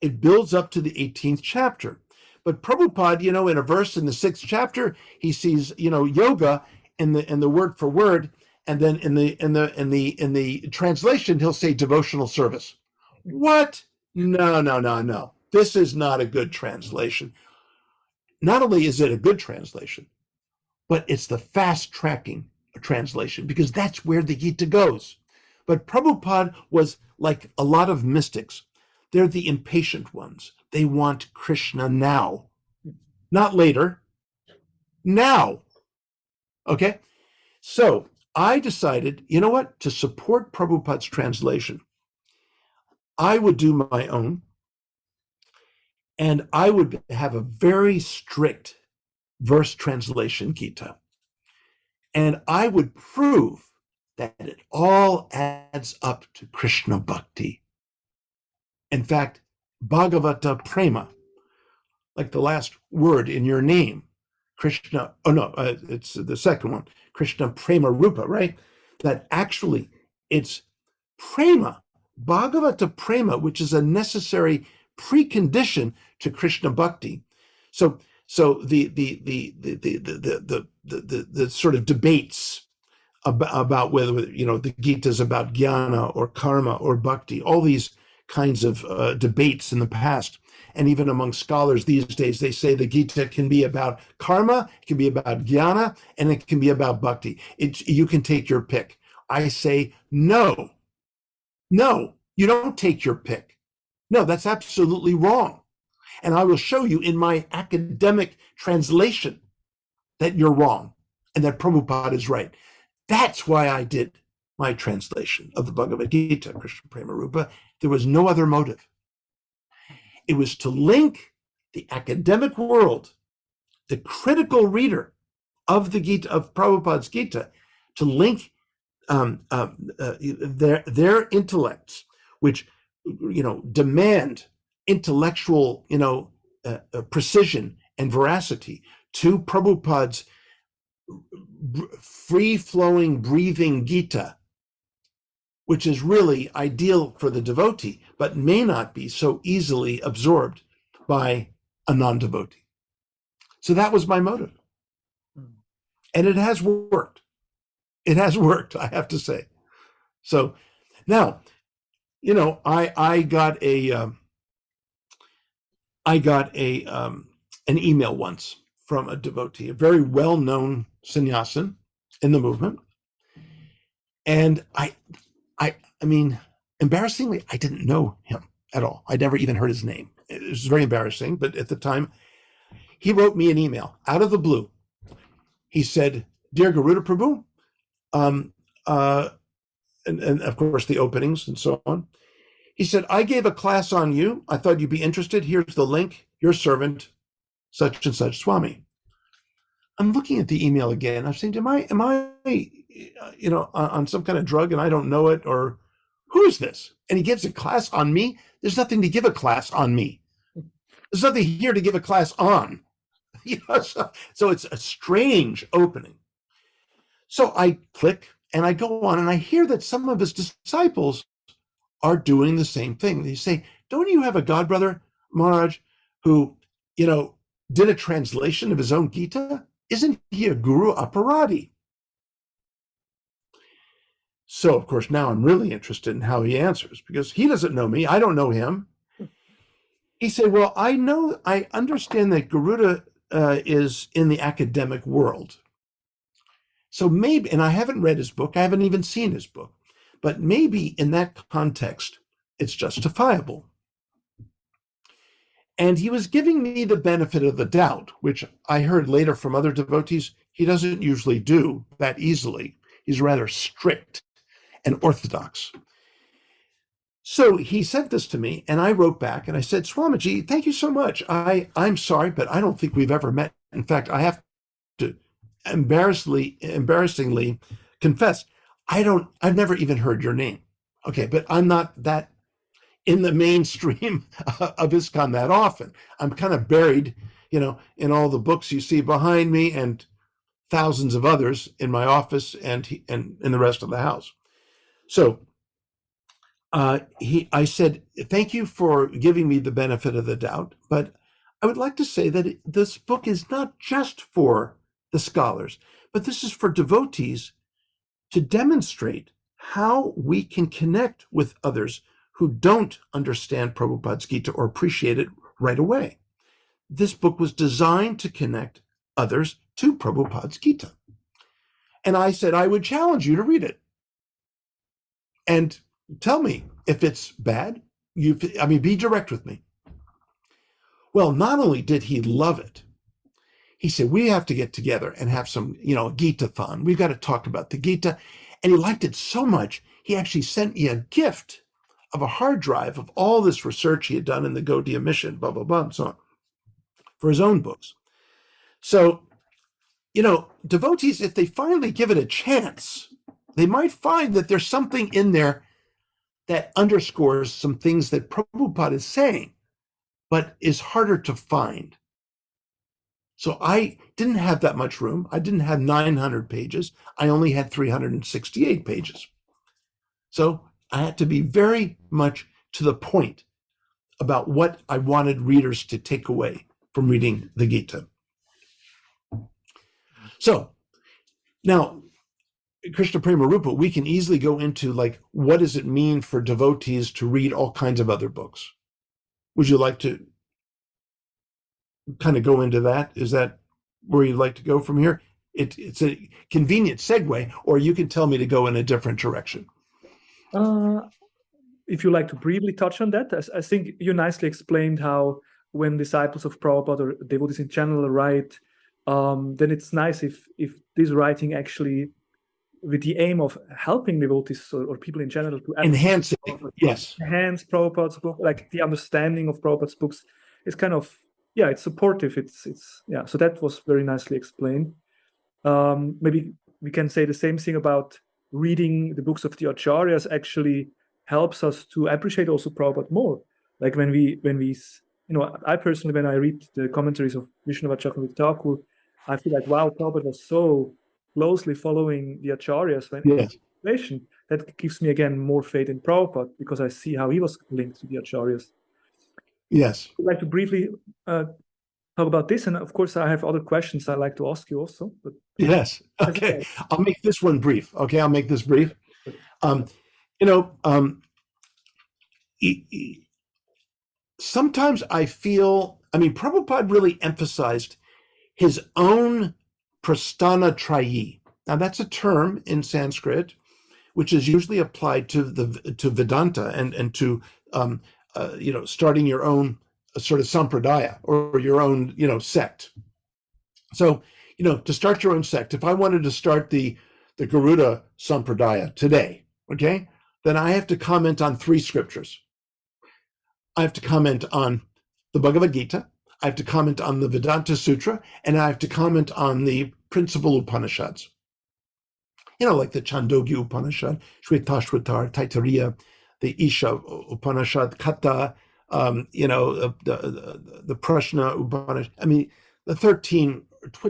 It builds up to the 18th chapter. But Prabhupada, in a verse in the 6th chapter, he sees, yoga in the word for word, and then in the translation, he'll say devotional service. What? No. This is not a good translation. Not only is it a good translation, but it's the fast tracking translation because that's where the Gita goes. But Prabhupada was like a lot of mystics. They're the impatient ones. They want Krishna now, not later, now. Okay? So I decided, to support Prabhupada's translation, I would do my own, and I would have a very strict verse translation Gita. And I would prove that it all adds up to Krishna bhakti. In fact, Bhagavata prema, like the last word in your name, Krishna, it's the second one, Krishna prema rupa, right? That actually it's prema, Bhagavata prema, which is a necessary precondition to Krishna bhakti. So the sort of debates about whether the Gita is about jnana or karma or bhakti, all these kinds of debates in the past, and even among scholars these days, they say the Gita can be about karma, it can be about jnana, and it can be about bhakti. You can take your pick. I say no, you don't take your pick. No, that's absolutely wrong. And I will show you in my academic translation that you're wrong and that Prabhupada is right. That's why I did my translation of the Bhagavad-Gita, Krishna Prema Rupa. There was no other motive. It was to link the academic world, the critical reader of the Gita, of Prabhupada's Gita, to link their intellects, which demand intellectual precision and veracity, to Prabhupada's free-flowing, breathing Gita, which is really ideal for the devotee, but may not be so easily absorbed by a non-devotee. So that was my motive. And it has worked. It has worked, I have to say. So now, I got an email once from a devotee, a very well-known sannyasin in the movement. And I mean, embarrassingly, I didn't know him at all. I'd never even heard his name. It was very embarrassing, but at the time, he wrote me an email out of the blue. He said, "Dear Garuda Prabhu," and of course the openings and so on. He said, "I gave a class on you. I thought you'd be interested. Here's the link. Your servant, such and such Swami." I'm looking at the email again. I'm saying, am I on some kind of drug and I don't know it, or who is this? And he gives a class on me. There's nothing to give a class on me. There's nothing here to give a class on. So it's a strange opening. So I click and I go on and I hear that some of his disciples are doing the same thing. They say, don't you have a godbrother, Maharaj, who, did a translation of his own Gita? Isn't he a guru aparadi? So, of course, now I'm really interested in how he answers, because he doesn't know me. I don't know him. He said, well, I understand that Garuda is in the academic world. So maybe, and I haven't read his book, I haven't even seen his book, but maybe in that context, it's justifiable. And he was giving me the benefit of the doubt, which I heard later from other devotees, he doesn't usually do that easily. He's rather strict and orthodox. So he sent this to me, and I wrote back, and I said, Swamiji, thank you so much. I'm sorry, but I don't think we've ever met. In fact, I have to embarrassingly confess, I've never even heard your name. Okay, but I'm not that in the mainstream of Iskcon that often. I'm kind of buried, in all the books you see behind me and thousands of others in my office and in the rest of the house. So I said, thank you for giving me the benefit of the doubt, but I would like to say that this book is not just for the scholars, but this is for devotees to demonstrate how we can connect with others who don't understand Prabhupada's Gita or appreciate it right away. This book was designed to connect others to Prabhupada's Gita. And I said, I would challenge you to read it. And tell me if it's bad. Be direct with me. Well, not only did he love it, he said, we have to get together and have some, Gita-thon. We've got to talk about the Gita. And he liked it so much, he actually sent me a gift of a hard drive of all this research he had done in the Gaudiya mission, blah, blah, blah, and so on, for his own books. So, devotees, if they finally give it a chance, they might find that there's something in there that underscores some things that Prabhupada is saying, but is harder to find. So I didn't have that much room. I didn't have 900 pages. I only had 368 pages. So I had to be very much to the point about what I wanted readers to take away from reading the Gita. So now, Krishna Prema Rupa, we can easily go into what does it mean for devotees to read all kinds of other books? Would you like to kind of go into that? Is that where you'd like to go from here? It's a convenient segue, or you can tell me to go in a different direction. If you like to briefly touch on that, I think you nicely explained how when disciples of Prabhupada or devotees in general write, then it's nice if this writing actually, with the aim of helping devotees or people in general to enhance it, yes, enhance Prabhupada's book, like the understanding of Prabhupada's books is kind of, it's supportive. It's so that was very nicely explained. Maybe we can say the same thing about reading the books of the Acharyas actually helps us to appreciate also Prabhupada more. Like when we I personally, when I read the commentaries of Vishnavad Chakravarti Thakur, I feel like, wow, Prabhupada was so closely following the Acharyas that gives me again more faith in Prabhupada, because I see how he was linked to the Acharyas. Yes. I'd like to briefly talk about this, and of course I have other questions I'd like to ask you also. But yes, okay. I'll make this one brief. Okay, I'll make this brief. Sometimes I feel, Prabhupada really emphasized his own prasthana trayi. Now that's a term in Sanskrit, which is usually applied to Vedanta and to starting your own sort of sampradaya or your own sect. So to start your own sect, if I wanted to start the Garuda sampradaya today, okay, then I have to comment on 3 scriptures. I have to comment on the Bhagavad-Gita, I have to comment on the Vedanta Sutra, and I have to comment on the principal Upanishads. Like the Chandogya Upanishad, Shvetashvatar, Taittiriya, the Isha Upanishad, Kata, the Prashna Upanishad. The 13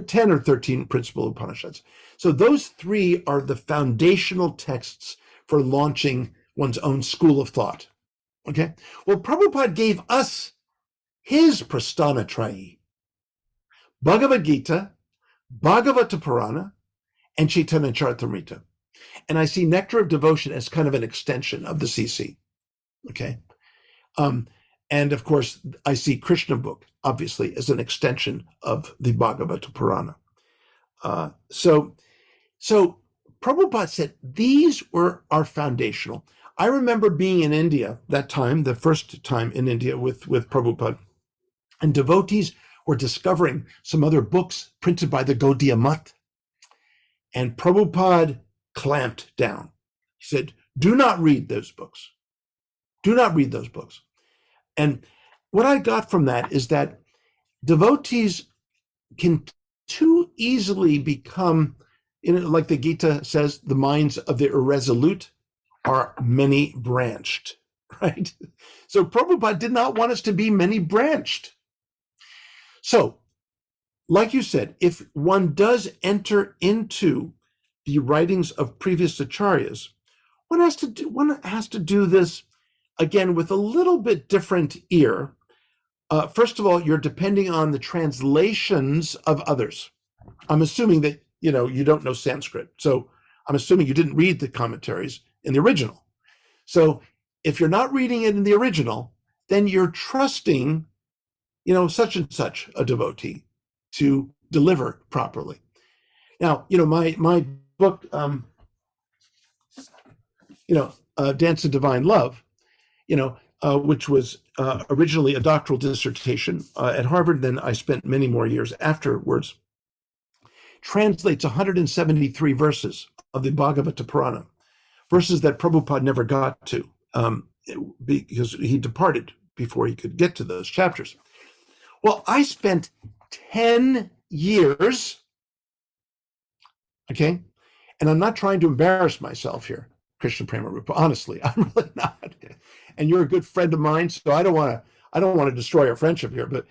10 or 13 principal Upanishads. So those three are the foundational texts for launching one's own school of thought. Okay? Well, Prabhupada gave us his Prasthana Trayi, Bhagavad-Gita, Bhagavata Purana, and Chaitanya Charitamrita. And I see Nectar of Devotion as kind of an extension of the CC. Okay? And of course, I see Krishna book, obviously, as an extension of the Bhagavata Purana. So Prabhupada said these are foundational. I remember being in India that time, the first time in India with Prabhupada, and devotees were discovering some other books printed by the Gaudiya Math. And Prabhupada clamped down. He said, do not read those books. Do not read those books. And what I got from that is that devotees can too easily become, like the Gita says, the minds of the irresolute are many branched, right? So Prabhupada did not want us to be many branched. So, like you said, if one does enter into the writings of previous acharyas, one has to do this again with a little bit different ear. First of all, you're depending on the translations of others. I'm assuming that you don't know Sanskrit, so I'm assuming you didn't read the commentaries in the original. So if you're not reading it in the original, then you're trusting, such and such a devotee to deliver properly. Now, my book, Dance of Divine Love, which was originally a doctoral dissertation at Harvard, then I spent many more years afterwards, translates 173 verses of the Bhagavata Purana, verses that Prabhupada never got to because he departed before he could get to those chapters. Well, I spent 10 years, okay, and I'm not trying to embarrass myself here, Krishna Prema Rupa, honestly, I'm really not. And you're a good friend of mine, so I don't want to destroy our friendship here, but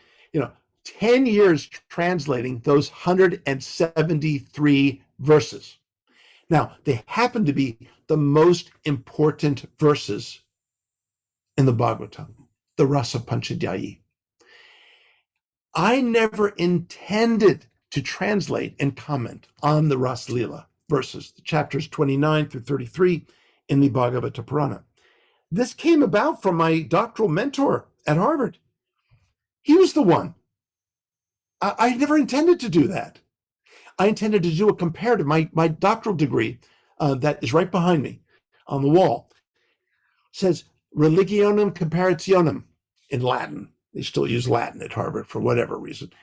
10 years translating those 173 verses. Now, they happen to be the most important verses in the Bhagavatam, the Rasa Panchadhyayi. I never intended to translate and comment on the Ras Lila verses, the chapters 29 through 33 in the Bhagavata Purana. This came about from my doctoral mentor at Harvard. He was the one. I never intended to do that. I intended to do a comparative. My doctoral degree that is right behind me on the wall says Religionem Comparationem in Latin. They still use Latin at Harvard for whatever reason.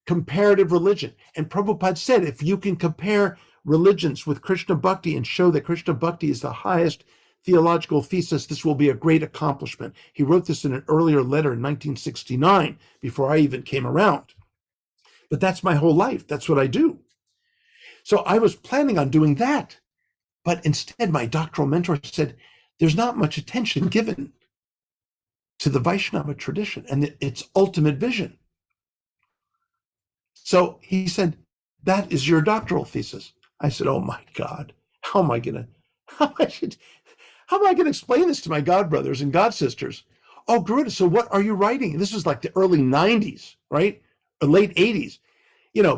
Comparative religion. And Prabhupada said, if you can compare religions with Krishna Bhakti and show that Krishna Bhakti is the highest theological thesis, this will be a great accomplishment. He wrote this in an earlier letter in 1969, before I even came around. But that's my whole life. That's what I do. So I was planning on doing that. But instead, my doctoral mentor said, there's not much attention given to the Vaishnava tradition and its ultimate vision. So he said, that is your doctoral thesis. I said, oh my God, how am I going to explain this to my god brothers and god sisters? Oh, Garuda, so what are you writing? This was like the early 90s, right? Or late 80s.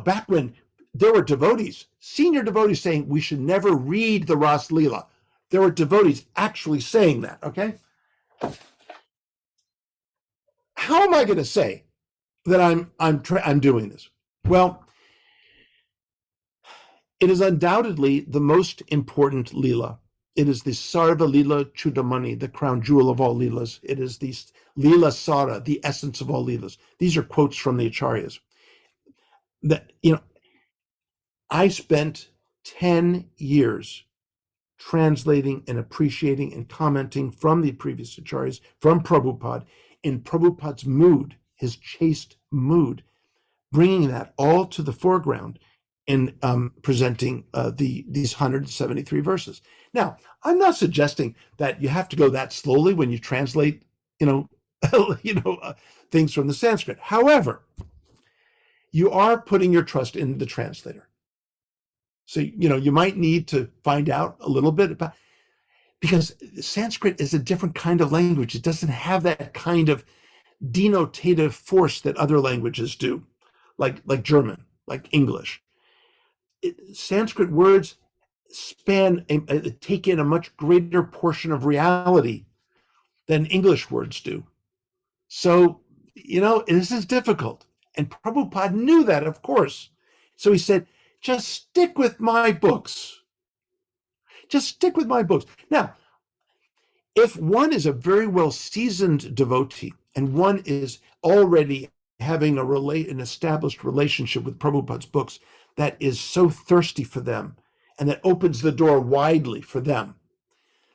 Back when there were devotees, senior devotees saying we should never read the Ras Lila. There were devotees actually saying that, okay? How am I going to say that I'm doing this? Well, it is undoubtedly the most important Leela. It is the Sarva Leela Chudamani, the crown jewel of all Leelas. It is the Leela Sara, the essence of all Leelas. These are quotes from the Acharyas. I spent 10 years translating and appreciating and commenting from the previous Acharyas, from Prabhupada, in Prabhupada's mood, his chaste mood, bringing that all to the foreground in presenting these 173 verses. Now, I'm not suggesting that you have to go that slowly when you translate, things from the Sanskrit. However, you are putting your trust in the translator. So, you might need to find out a little bit about, because Sanskrit is a different kind of language. It doesn't have that kind of denotative force that other languages do, like German, like English. Sanskrit words take in a much greater portion of reality than English words do. So, this is difficult. And Prabhupada knew that, of course. So he said, just stick with my books. Just stick with my books. Now, if one is a very well seasoned devotee and one is already having an established relationship with Prabhupada's books that is so thirsty for them and that opens the door widely for them,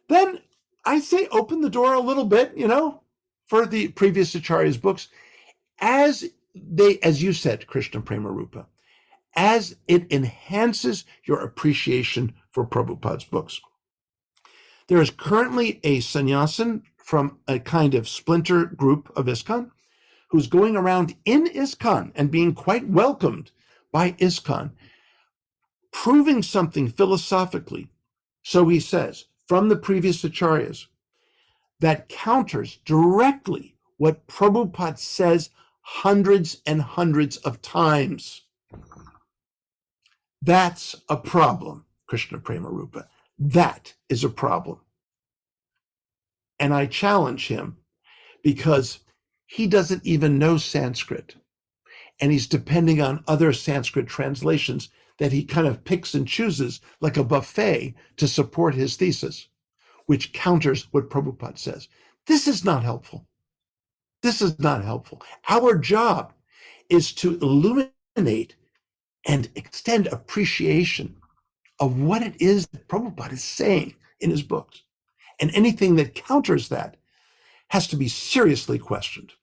then I say open the door a little bit, for the previous Acharya's books, as you said, Krishna Prema Rupa, as it enhances your appreciation for Prabhupada's books. There is currently a sannyasin from a kind of splinter group of Iskcon who's going around in Iskcon and being quite welcomed by Iskcon, proving something philosophically, so he says, from the previous Acharyas, that counters directly what Prabhupada says hundreds and hundreds of times. That's a problem, Krishna Prema Rupa. That is a problem. And I challenge him because he doesn't even know Sanskrit. And he's depending on other Sanskrit translations that he kind of picks and chooses like a buffet to support his thesis, which counters what Prabhupada says. This is not helpful. This is not helpful. Our job is to illuminate and extend appreciation of what it is that Prabhupada is saying in his books. And anything that counters that has to be seriously questioned.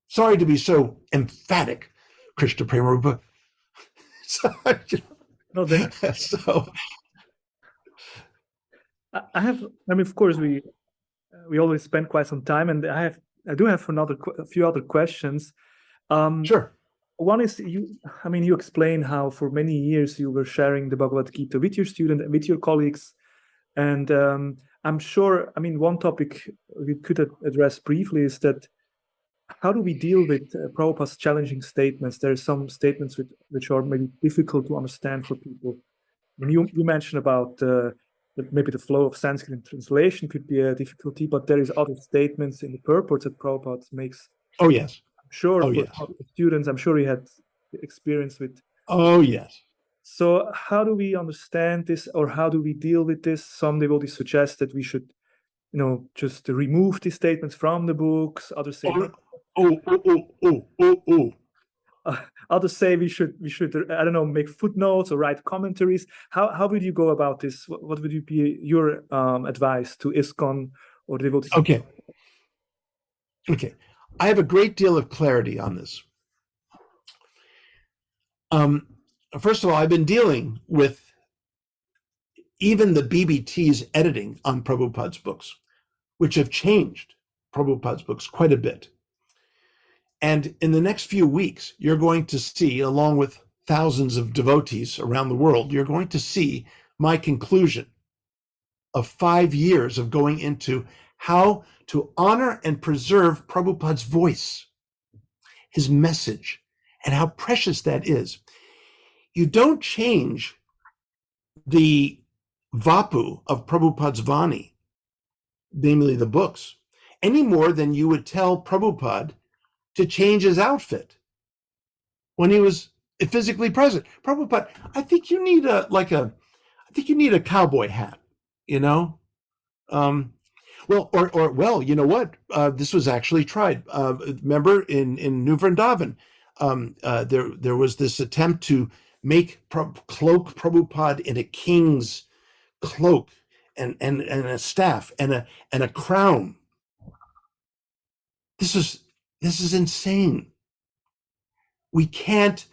Sorry to be so emphatic, Krishna Prema Rupa. So I have. Of course, we always spend quite some time, and I do have a few other questions. Sure. One is you explain how for many years you were sharing the Bhagavad-Gita with your student and with your colleagues. And I'm sure, one topic we could address briefly is that how do we deal with Prabhupada's challenging statements? There are some statements which are maybe difficult to understand for people. You mentioned about maybe the flow of Sanskrit in translation could be a difficulty, but there is other statements in the purports that Prabhupada makes. Oh, yes. Sure, for yes. Students, I'm sure he had experience with. Oh, yes. So how do we understand this, or how do we deal with this? Some devotees suggest that we should, just remove these statements from the books. Others say, others say we should, I don't know, make footnotes or write commentaries. How would you go about this? What would be your advice to Iskcon or devotees? Okay. I have a great deal of clarity on this. First of all, I've been dealing with even the BBT's editing on Prabhupada's books, which have changed Prabhupada's books quite a bit. And in the next few weeks, you're going to see, along with thousands of devotees around the world, you're going to see my conclusion of 5 years of going into how to honor and preserve Prabhupada's voice, his message, and how precious that is. You don't change the vapu of Prabhupada's Vani, namely the books, any more than you would tell Prabhupada to change his outfit when he was physically present. Prabhupada, I think you need a cowboy hat, Well, you know what? This was actually tried. Remember in New Vrindavan, there was this attempt to make cloak Prabhupada in a king's cloak and a staff and a crown. This is insane. We can't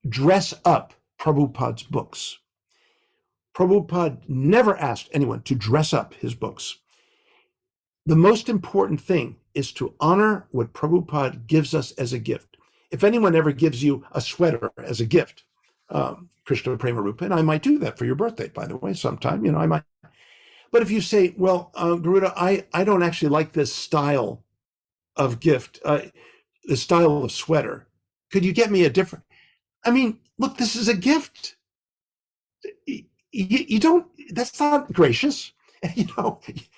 dress up Prabhupada's books. Prabhupada never asked anyone to dress up his books. The most important thing is to honor what Prabhupada gives us as a gift. if anyone ever gives you a sweater as a gift, Krishna Prema Rupa, and I might do that for your birthday, by the way, sometime, I might. But if you say, well, Garuda, I don't actually like this style of gift, the style of sweater. Could you get me a different? I mean, look, this is a gift. You don't, that's not gracious.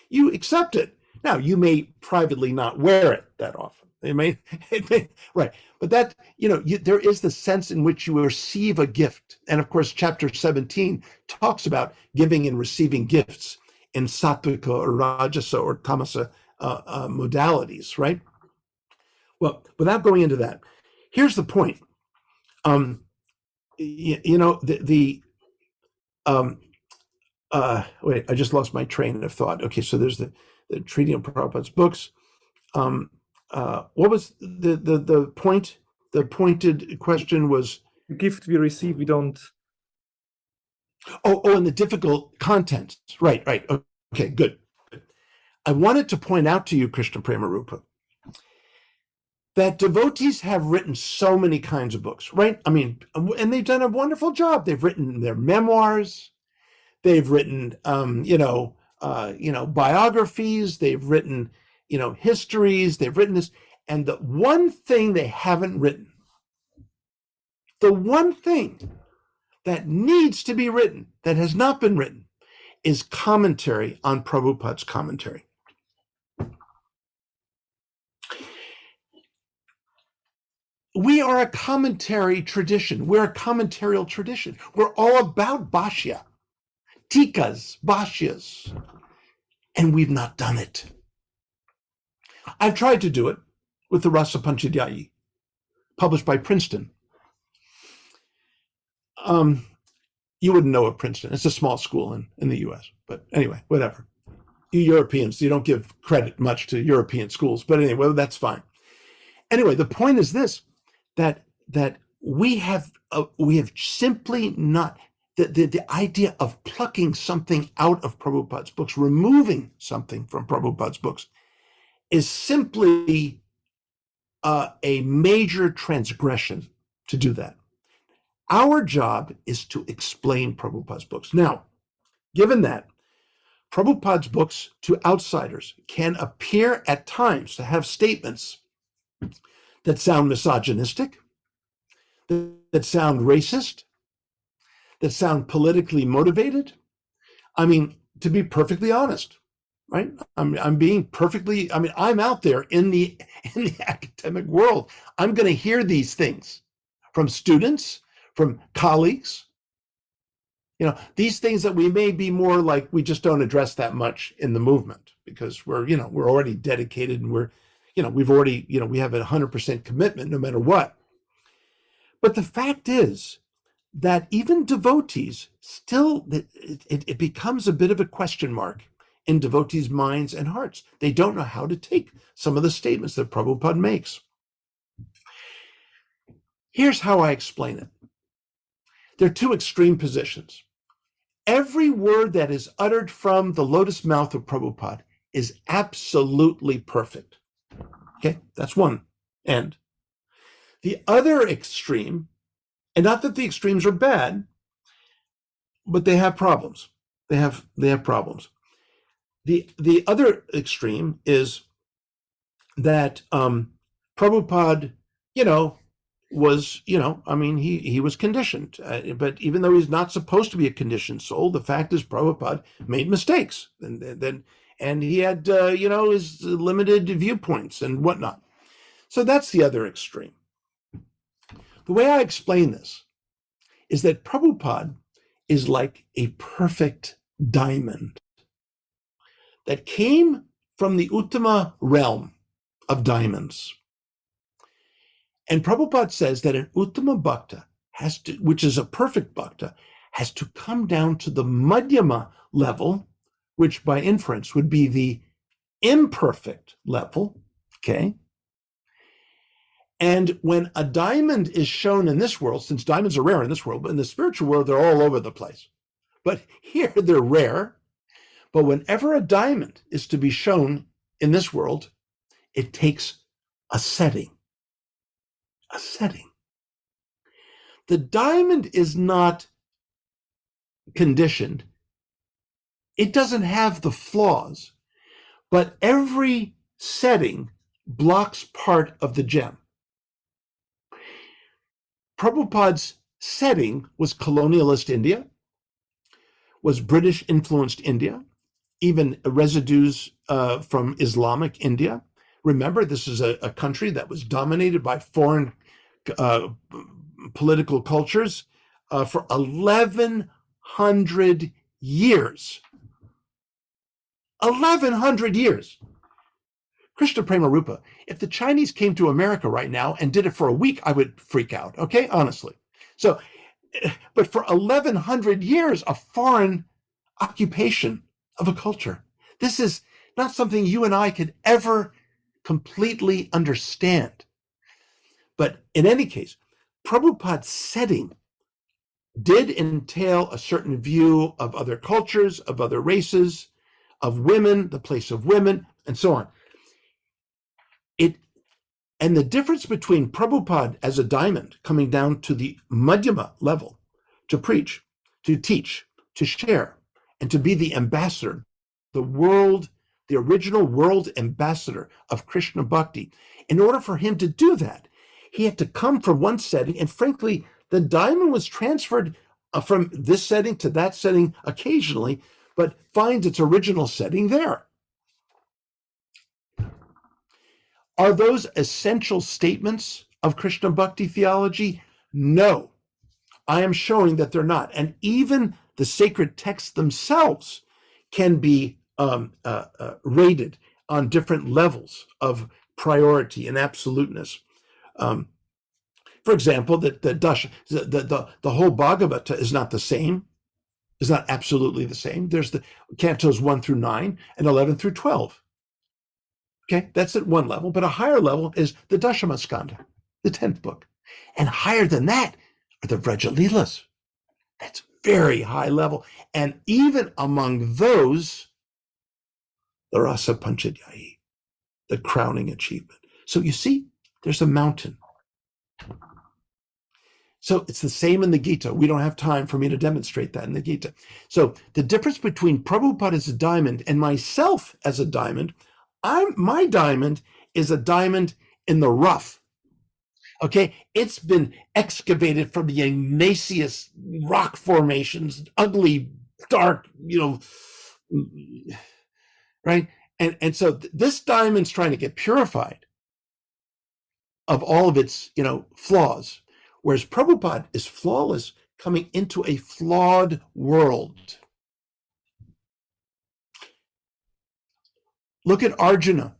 You accept it. Now, you may privately not wear it that often. It may, right. But that, there is the sense in which you receive a gift. And of course, chapter 17 talks about giving and receiving gifts in sattvika or rajasa or tamasa modalities, right? Well, without going into that, here's the point. Wait, I just lost my train of thought. Okay, so there's the treaty of Prabhupada's books. What was the point? The pointed question was, the gift we receive, we don't. Oh, and the difficult contents. Right. Okay, good. I wanted to point out to you, Krishna Prema Rupa, that devotees have written so many kinds of books, right? I mean, and they've done a wonderful job. They've written their memoirs, they've written, biographies, they've written, histories, they've written this. And the one thing they haven't written, the one thing that needs to be written, that has not been written, is commentary on Prabhupada's commentary. We are a commentary tradition. We're a commentarial tradition. We're all about Bhashya, Tikas, Bhashyas, and we've not done it. I've tried to do it with the Rasa Panchadhyayi, published by Princeton. You wouldn't know of Princeton. It's a small school in the US. But anyway, whatever. You Europeans, you don't give credit much to European schools. But anyway, that's fine. Anyway, the point is this, that we have simply not, the idea of plucking something out of Prabhupada's books, removing something from Prabhupada's books, is simply a major transgression to do that. Our job is to explain Prabhupada's books. Now, given that, Prabhupada's books to outsiders can appear at times to have statements that sound misogynistic, that sound racist, that sound politically motivated. I mean, to be perfectly honest, right? I'm being perfectly, I'm out there in the academic world. I'm going to hear these things from students, from colleagues, these things that we may be more like, we just don't address that much in the movement because we're already dedicated and we have a 100% commitment no matter what. But the fact is that even devotees still, it becomes a bit of a question mark in devotees' minds and hearts. They don't know how to take some of the statements that Prabhupada makes. Here's how I explain it. There are two extreme positions. Every word that is uttered from the lotus mouth of Prabhupada is absolutely perfect. Okay, that's one end. The other extreme, and not that the extremes are bad, but they have problems. They have problems. The other extreme is that Prabhupada, was, he was conditioned. But even though he's not supposed to be a conditioned soul, the fact is Prabhupada made mistakes. And he had, his limited viewpoints and whatnot. So that's the other extreme. The way I explain this is that Prabhupada is like a perfect diamond that came from the Uttama realm of diamonds. And Prabhupada says that an Uttama Bhakta which is a perfect Bhakta, has to come down to the Madhyama level, which by inference would be the imperfect level, okay? And when a diamond is shown in this world, since diamonds are rare in this world, but in the spiritual world, they're all over the place. But here they're rare. But whenever a diamond is to be shown in this world, it takes a setting, a setting. The diamond is not conditioned. It doesn't have the flaws, but every setting blocks part of the gem. Prabhupada's setting was colonialist India, was British-influenced India, even residues from Islamic India. Remember, this is a country that was dominated by foreign political cultures for 1,100 years. 1,100 years. Krishna Prema Rupa, if the Chinese came to America right now and did it for a week, I would freak out, okay? Honestly. So, but for 1,100 years, a foreign occupation of a culture. This is not something you and I could ever completely understand. But in any case, Prabhupada's setting did entail a certain view of other cultures, of other races, of women, the place of women, and so on. And the difference between Prabhupada as a diamond coming down to the Madhyama level to preach, to teach, to share, and to be the ambassador, the original world ambassador of Krishna Bhakti. In order for him to do that, he had to come from one setting, and frankly, the diamond was transferred from this setting to that setting occasionally, but finds its original setting there. Are those essential statements of Krishna Bhakti theology? No. I am showing that they're not. And even the sacred texts themselves can be rated on different levels of priority and absoluteness. For example, the whole Bhagavad-Gita is not the same, is not absolutely the same. There's the cantos 1 through 9 and 11 through 12. Okay, that's at one level, but a higher level is the Dashamaskanda, the 10th book. And higher than that are the Vraja Leelas. That's very high level. And even among those, the Rasa Panchadhyayi, the crowning achievement. So you see, there's a mountain. So it's the same in the Gita. We don't have time for me to demonstrate that in the Gita. So the difference between Prabhupada as a diamond and myself as a diamond, my diamond is a diamond in the rough. Okay, it's been excavated from the igneous rock formations, ugly, dark, right? And so this diamond's trying to get purified of all of its, flaws, whereas Prabhupada is flawless, coming into a flawed world. Look at Arjuna,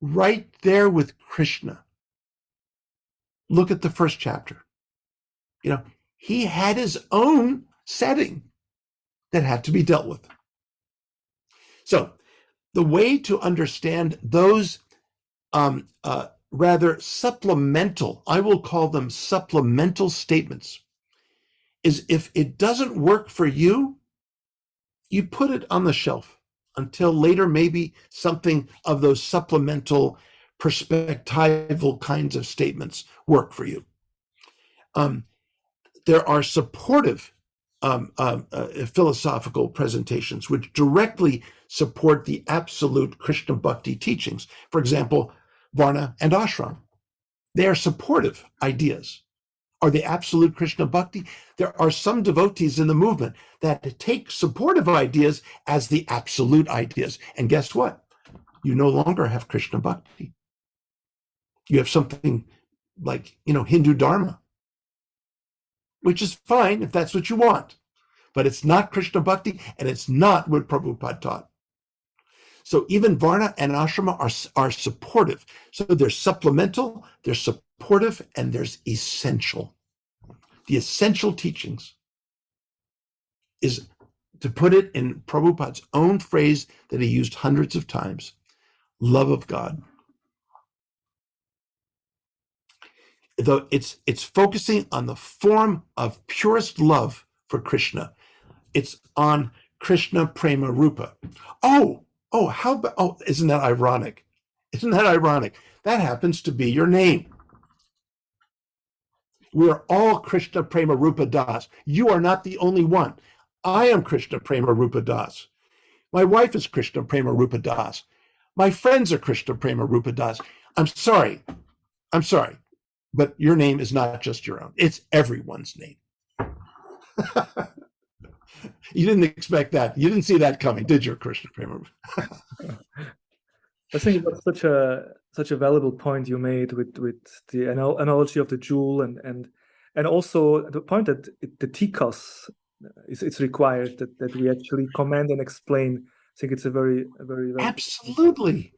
right there with Krishna. Look at the first chapter. He had his own setting that had to be dealt with. So the way to understand those rather supplemental, I will call them supplemental statements, is if it doesn't work for you, you put it on the shelf until later maybe something of those supplemental perspectival kinds of statements work for you. There are supportive philosophical presentations which directly support the absolute Krishna Bhakti teachings. For example, Varna and Ashram. They are supportive ideas. Are they absolute Krishna Bhakti? There are some devotees in the movement that take supportive ideas as the absolute ideas. And guess what? You no longer have Krishna Bhakti. You have something like, Hindu Dharma, which is fine if that's what you want. But it's not Krishna Bhakti, and it's not what Prabhupada taught. So even Varna and Ashrama are supportive. So there's supplemental, there's supportive, and there's essential. The essential teachings is, to put it in Prabhupada's own phrase that he used hundreds of times, love of God. Though it's focusing on the form of purest love for Krishna. It's on Krishna Prema Rupa. Isn't that ironic? Isn't that ironic? That happens to be your name. We're all Krishna Prema Rupa Das. You are not the only one. I am Krishna Prema Rupa Das. My wife is Krishna Prema Rupa Das. My friends are Krishna Prema Rupa Das. I'm sorry, but your name is not just your own. It's everyone's name. You didn't expect that. You didn't see that coming, did you, Krishna Prema? I think that's such a valuable point you made with the analogy of the jewel and also the point that the tikas it's required that we actually comment and explain. I think it's a very Absolutely.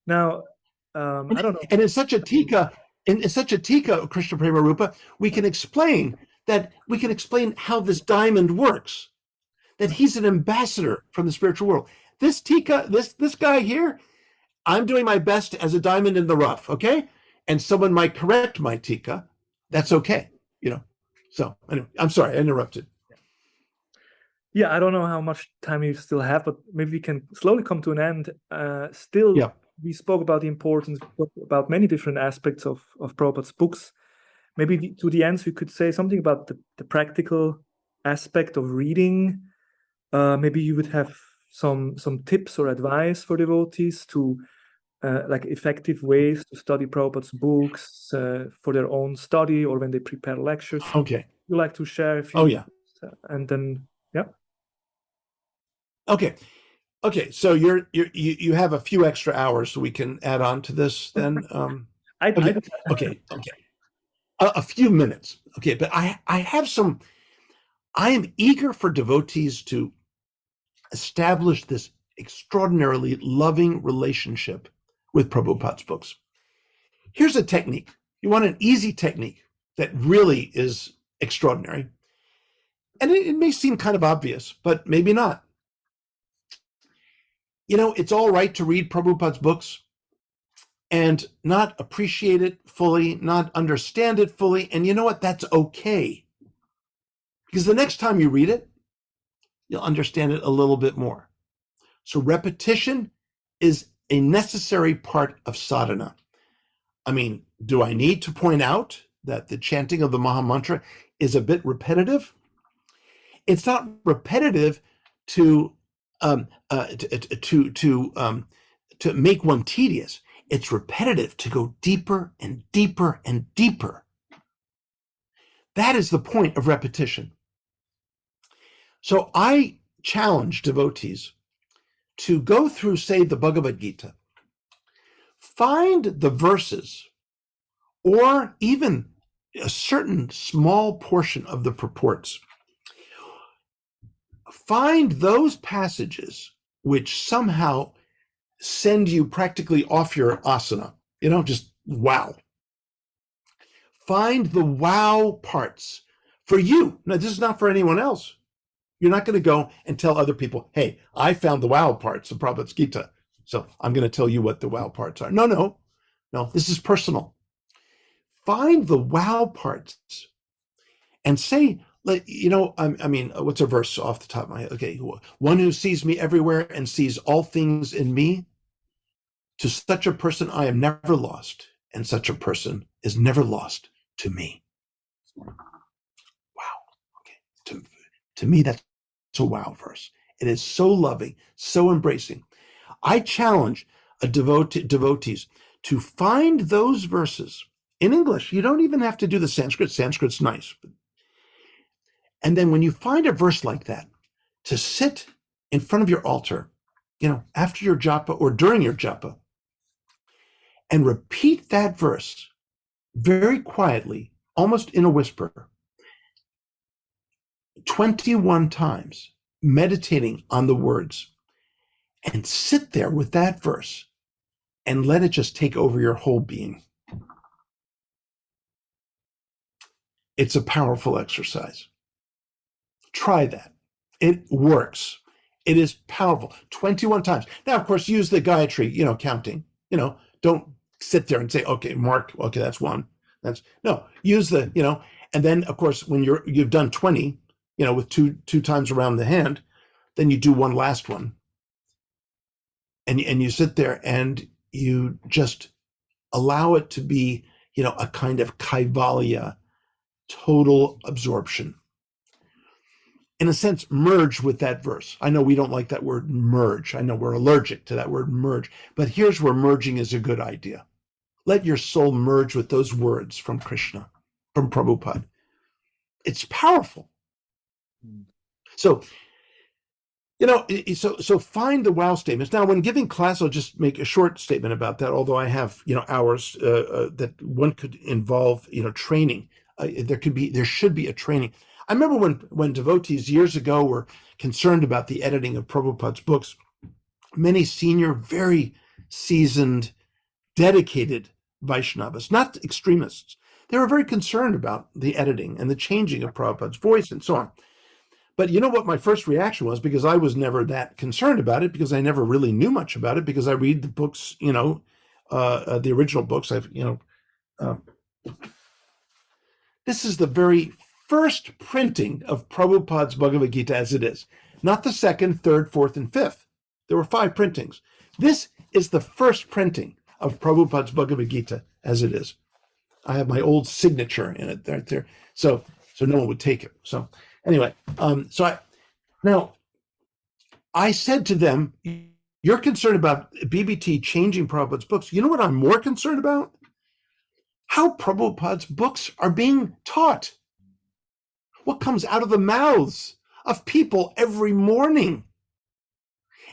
Now, I don't know. And in such a tika, Krishna Prema Rupa, we can explain how this diamond works, that he's an ambassador from the spiritual world. This tika, this guy here, I'm doing my best as a diamond in the rough, okay? And someone might correct my tika. That's okay, So anyway, I'm sorry, I interrupted. Yeah, I don't know how much time you still have, but maybe we can slowly come to an end. We spoke about the importance, about many different aspects of Prabhupada's books. Maybe to the end, we could say something about the practical aspect of reading. Maybe you would have some tips or advice for devotees to like effective ways to study Prabhupada's books for their own study or when they prepare lectures. Okay. You like to share a few? Oh, yeah. And then, yeah. Okay. So you have a few extra hours, so we can add on to this then. Okay. A few minutes. Okay, but I have some. I am eager for devotees to establish this extraordinarily loving relationship with Prabhupada's books. Here's a technique. You want an easy technique that really is extraordinary. And it may seem kind of obvious, but maybe not. It's all right to read Prabhupada's books and not appreciate it fully, not understand it fully. And you know what? That's okay. Because the next time you read it, you'll understand it a little bit more. So repetition is a necessary part of sadhana. I mean, do I need to point out that the chanting of the Maha Mantra is a bit repetitive? It's not repetitive to make one tedious. It's repetitive to go deeper and deeper and deeper. That is the point of repetition. So I challenge devotees to go through, say, the Bhagavad-Gita, find the verses or even a certain small portion of the purports. Find those passages which somehow send you practically off your asana, just wow. Find the wow parts for you. Now, this is not for anyone else. You're not going to go and tell other people, hey, I found the wow parts of Prabhupada's Gita, so I'm going to tell you what the wow parts are. No, this is personal. Find the wow parts and say, what's a verse off the top of my head? Okay, one who sees me everywhere and sees all things in me, to such a person I am never lost, and such a person is never lost to me. Wow. Okay. To me, that's a wow verse. It is so loving, so embracing. I challenge devotees to find those verses in English. You don't even have to do the Sanskrit. Sanskrit's nice. And then when you find a verse like that, to sit in front of your altar, after your japa or during your japa, and repeat that verse very quietly, almost in a whisper, 21 times, meditating on the words, and sit there with that verse and let it just take over your whole being. It's a powerful exercise. Try that. It works. It is powerful. 21 times. Now, of course, use the Gayatri, counting. Don't sit there and say, okay, mark, okay, that's one. Use the, and then, of course, when you've done 20, with two times around the hand, then you do one last one. And you sit there and you just allow it to be, a kind of kaivalya, total absorption. In a sense, merge with that verse. I know we don't like that word merge. I know we're allergic to that word merge, but here's where merging is a good idea. Let your soul merge with those words from Krishna, from Prabhupada. It's powerful. So, so find the wow statements. Now, when giving class, I'll just make a short statement about that, although I have, hours that one could involve, training. There should be a training. I remember when devotees years ago were concerned about the editing of Prabhupada's books, many senior, very seasoned, dedicated Vaishnavas, not extremists, they were very concerned about the editing and the changing of Prabhupada's voice and so on. But you know what my first reaction was, because I was never that concerned about it, because I never really knew much about it, because I read the books, the original books. This is the very first printing of Prabhupada's Bhagavad-Gita as it is, not the second, third, fourth, and fifth. There were 5 printings. This is the first printing of Prabhupada's Bhagavad-Gita as it is. I have my old signature in it right there, so no one would take it. So anyway, I said to them, you're concerned about BBT changing Prabhupada's books. You know what I'm more concerned about? How Prabhupada's books are being taught. What comes out of the mouths of people every morning.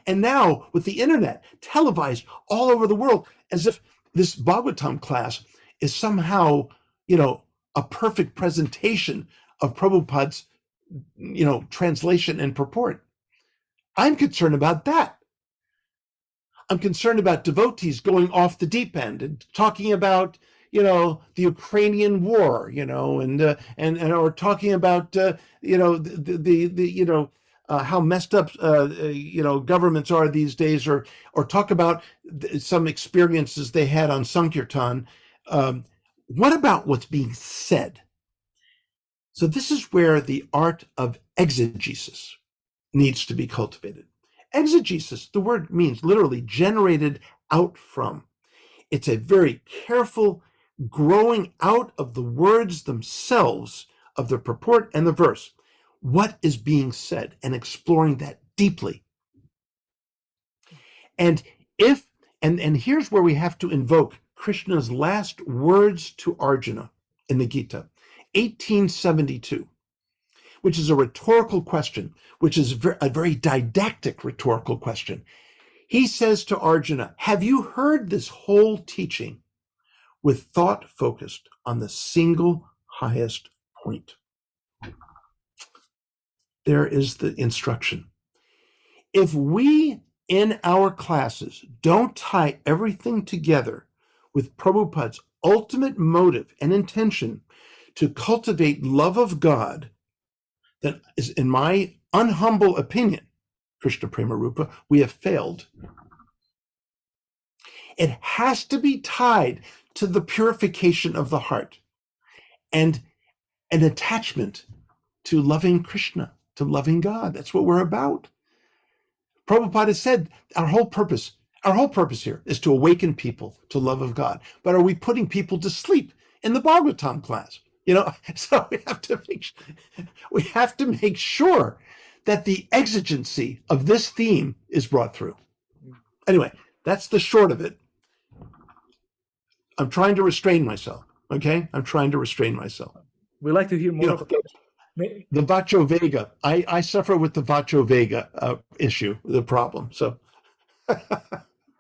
And now with the internet televised all over the world, as if this Bhagavatam class is somehow, a perfect presentation of Prabhupada's, translation and purport. I'm concerned about that. I'm concerned about devotees going off the deep end and talking about, the Ukrainian war, and or talking about, how messed up, governments are these days, or talk about some experiences they had on Sankirtan. What about what's being said? So this is where the art of exegesis needs to be cultivated. Exegesis, the word means literally generated out from. It's a very careful growing out of the words themselves, of the purport and the verse. What is being said, and exploring that deeply. And here's where we have to invoke Krishna's last words to Arjuna in the Gita, 1872, which is a rhetorical question, which is a very didactic rhetorical question. He says to Arjuna, have you heard this whole teaching with thought focused on the single highest point? There is the instruction. If we in our classes don't tie everything together with Prabhupada's ultimate motive and intention to cultivate love of God, then, is, in my unhumble opinion, Krishna Prema Rupa, we have failed. It has to be tied to the purification of the heart and an attachment to loving Krishna, to loving God. That's what we're about. Prabhupada said our whole purpose here is to awaken people to love of God. But are we putting people to sleep in the Bhagavatam class? So we have to make sure that the exigency of this theme is brought through. Anyway, that's the short of it. I'm trying to restrain myself. Okay, I'm trying to restrain myself. We like to hear more about the Vacho Vega. I suffer with the Vacho Vega issue, the problem. So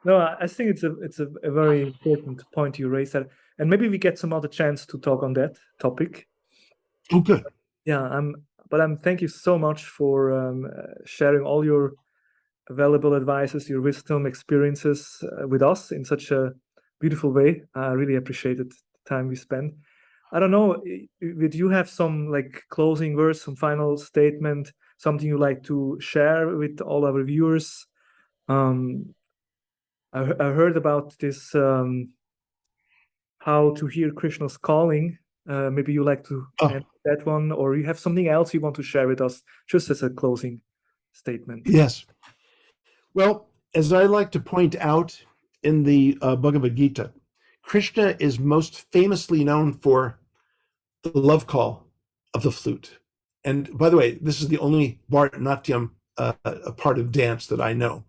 no, I think it's a very important point you raised there, and maybe we get some other chance to talk on that topic. Oh, good. Yeah, thank you so much for sharing all your valuable advices, your wisdom, experiences with us in such a beautiful way. I really appreciated the time we spent. I don't know, would you have some closing words, some final statement, something you like to share with all our viewers? I heard about this, how to hear Krishna's calling. Maybe you like to add that one, or you have something else you want to share with us, just as a closing statement. Yes. Well, as I like to point out in the Bhagavad-Gita, Krishna is most famously known for the love call of the flute. And by the way, this is the only Bharatanatyam a part of dance that I know.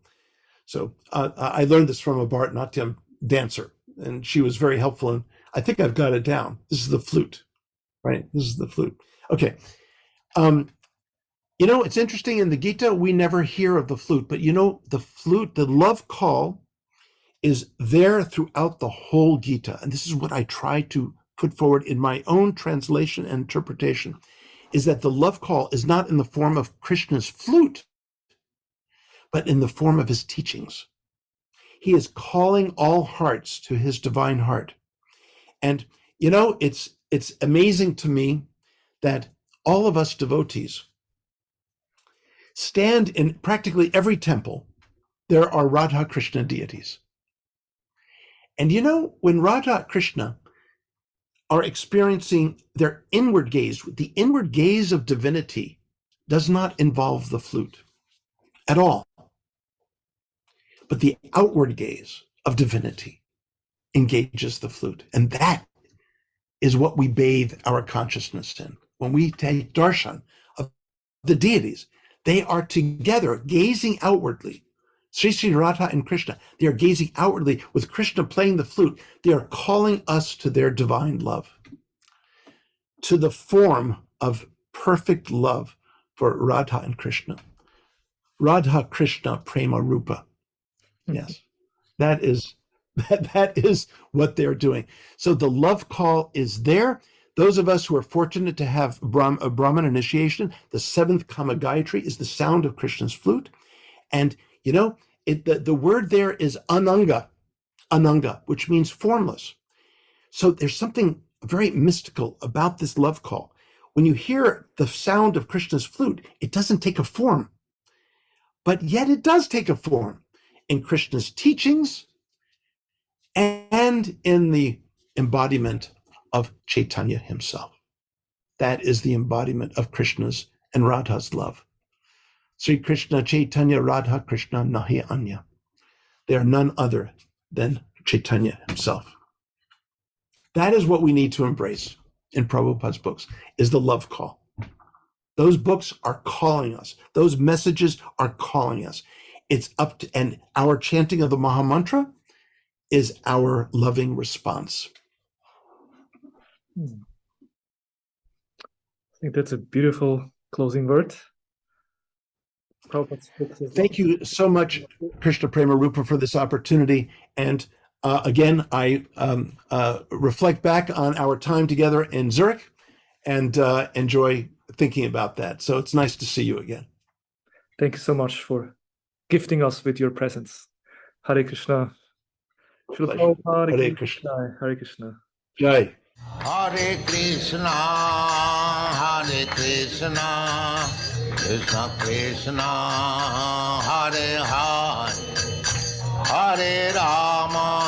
So I learned this from a Bharatanatyam dancer, and she was very helpful. And I think I've got it down. This is the flute, right? This is the flute. Okay. You know, it's interesting, in the Gita, we never hear of the flute, but you know, the flute, the love call is there throughout the whole Gita. And this is what I try to put forward in my own translation and interpretation, is that the love call is not in the form of Krishna's flute, but in the form of his teachings. He is calling all hearts to his divine heart. And, you know, it's amazing to me that all of us devotees stand in practically every temple. There are Radha Krishna deities. And you know, when Radha Krishna are experiencing their inward gaze, the inward gaze of divinity does not involve the flute at all. But the outward gaze of divinity engages the flute. And that is what we bathe our consciousness in. When we take darshan of the deities, they are together gazing outwardly. Sri Radha and Krishna, they are gazing outwardly with Krishna playing the flute. They are calling us to their divine love, to the form of perfect love for Radha and Krishna. Radha Krishna Prema Rupa. Yes, that is what they're doing. So the love call is there. Those of us who are fortunate to have a Brahman initiation, the seventh Kama Gayatri is the sound of Krishna's flute. And, you know, the word there is ananga, which means formless. So there's something very mystical about this love call. When you hear the sound of Krishna's flute, it doesn't take a form, but yet it does take a form in Krishna's teachings and in the embodiment of Chaitanya himself. That is the embodiment of Krishna's and Radha's love. Sri Krishna Chaitanya Radha Krishna Nahi Anya. They are none other than Chaitanya himself. That is what we need to embrace in Prabhupada's books, is the love call. Those books are calling us. Those messages are calling us. It's up to, and our chanting of the Maha Mantra is our loving response. I think that's a beautiful closing word. Thank you so much, Krishna Prema Rupa, for this opportunity. And again, I reflect back on our time together in Zurich and enjoy thinking about that. So it's nice to see you again. Thank you so much for gifting us with your presence. Hare Krishna. Srila Prabhupada, Hare Krishna. Hare Krishna. Jai. Hare Krishna, Krishna Krishna, Hare Hare, Hare Rama.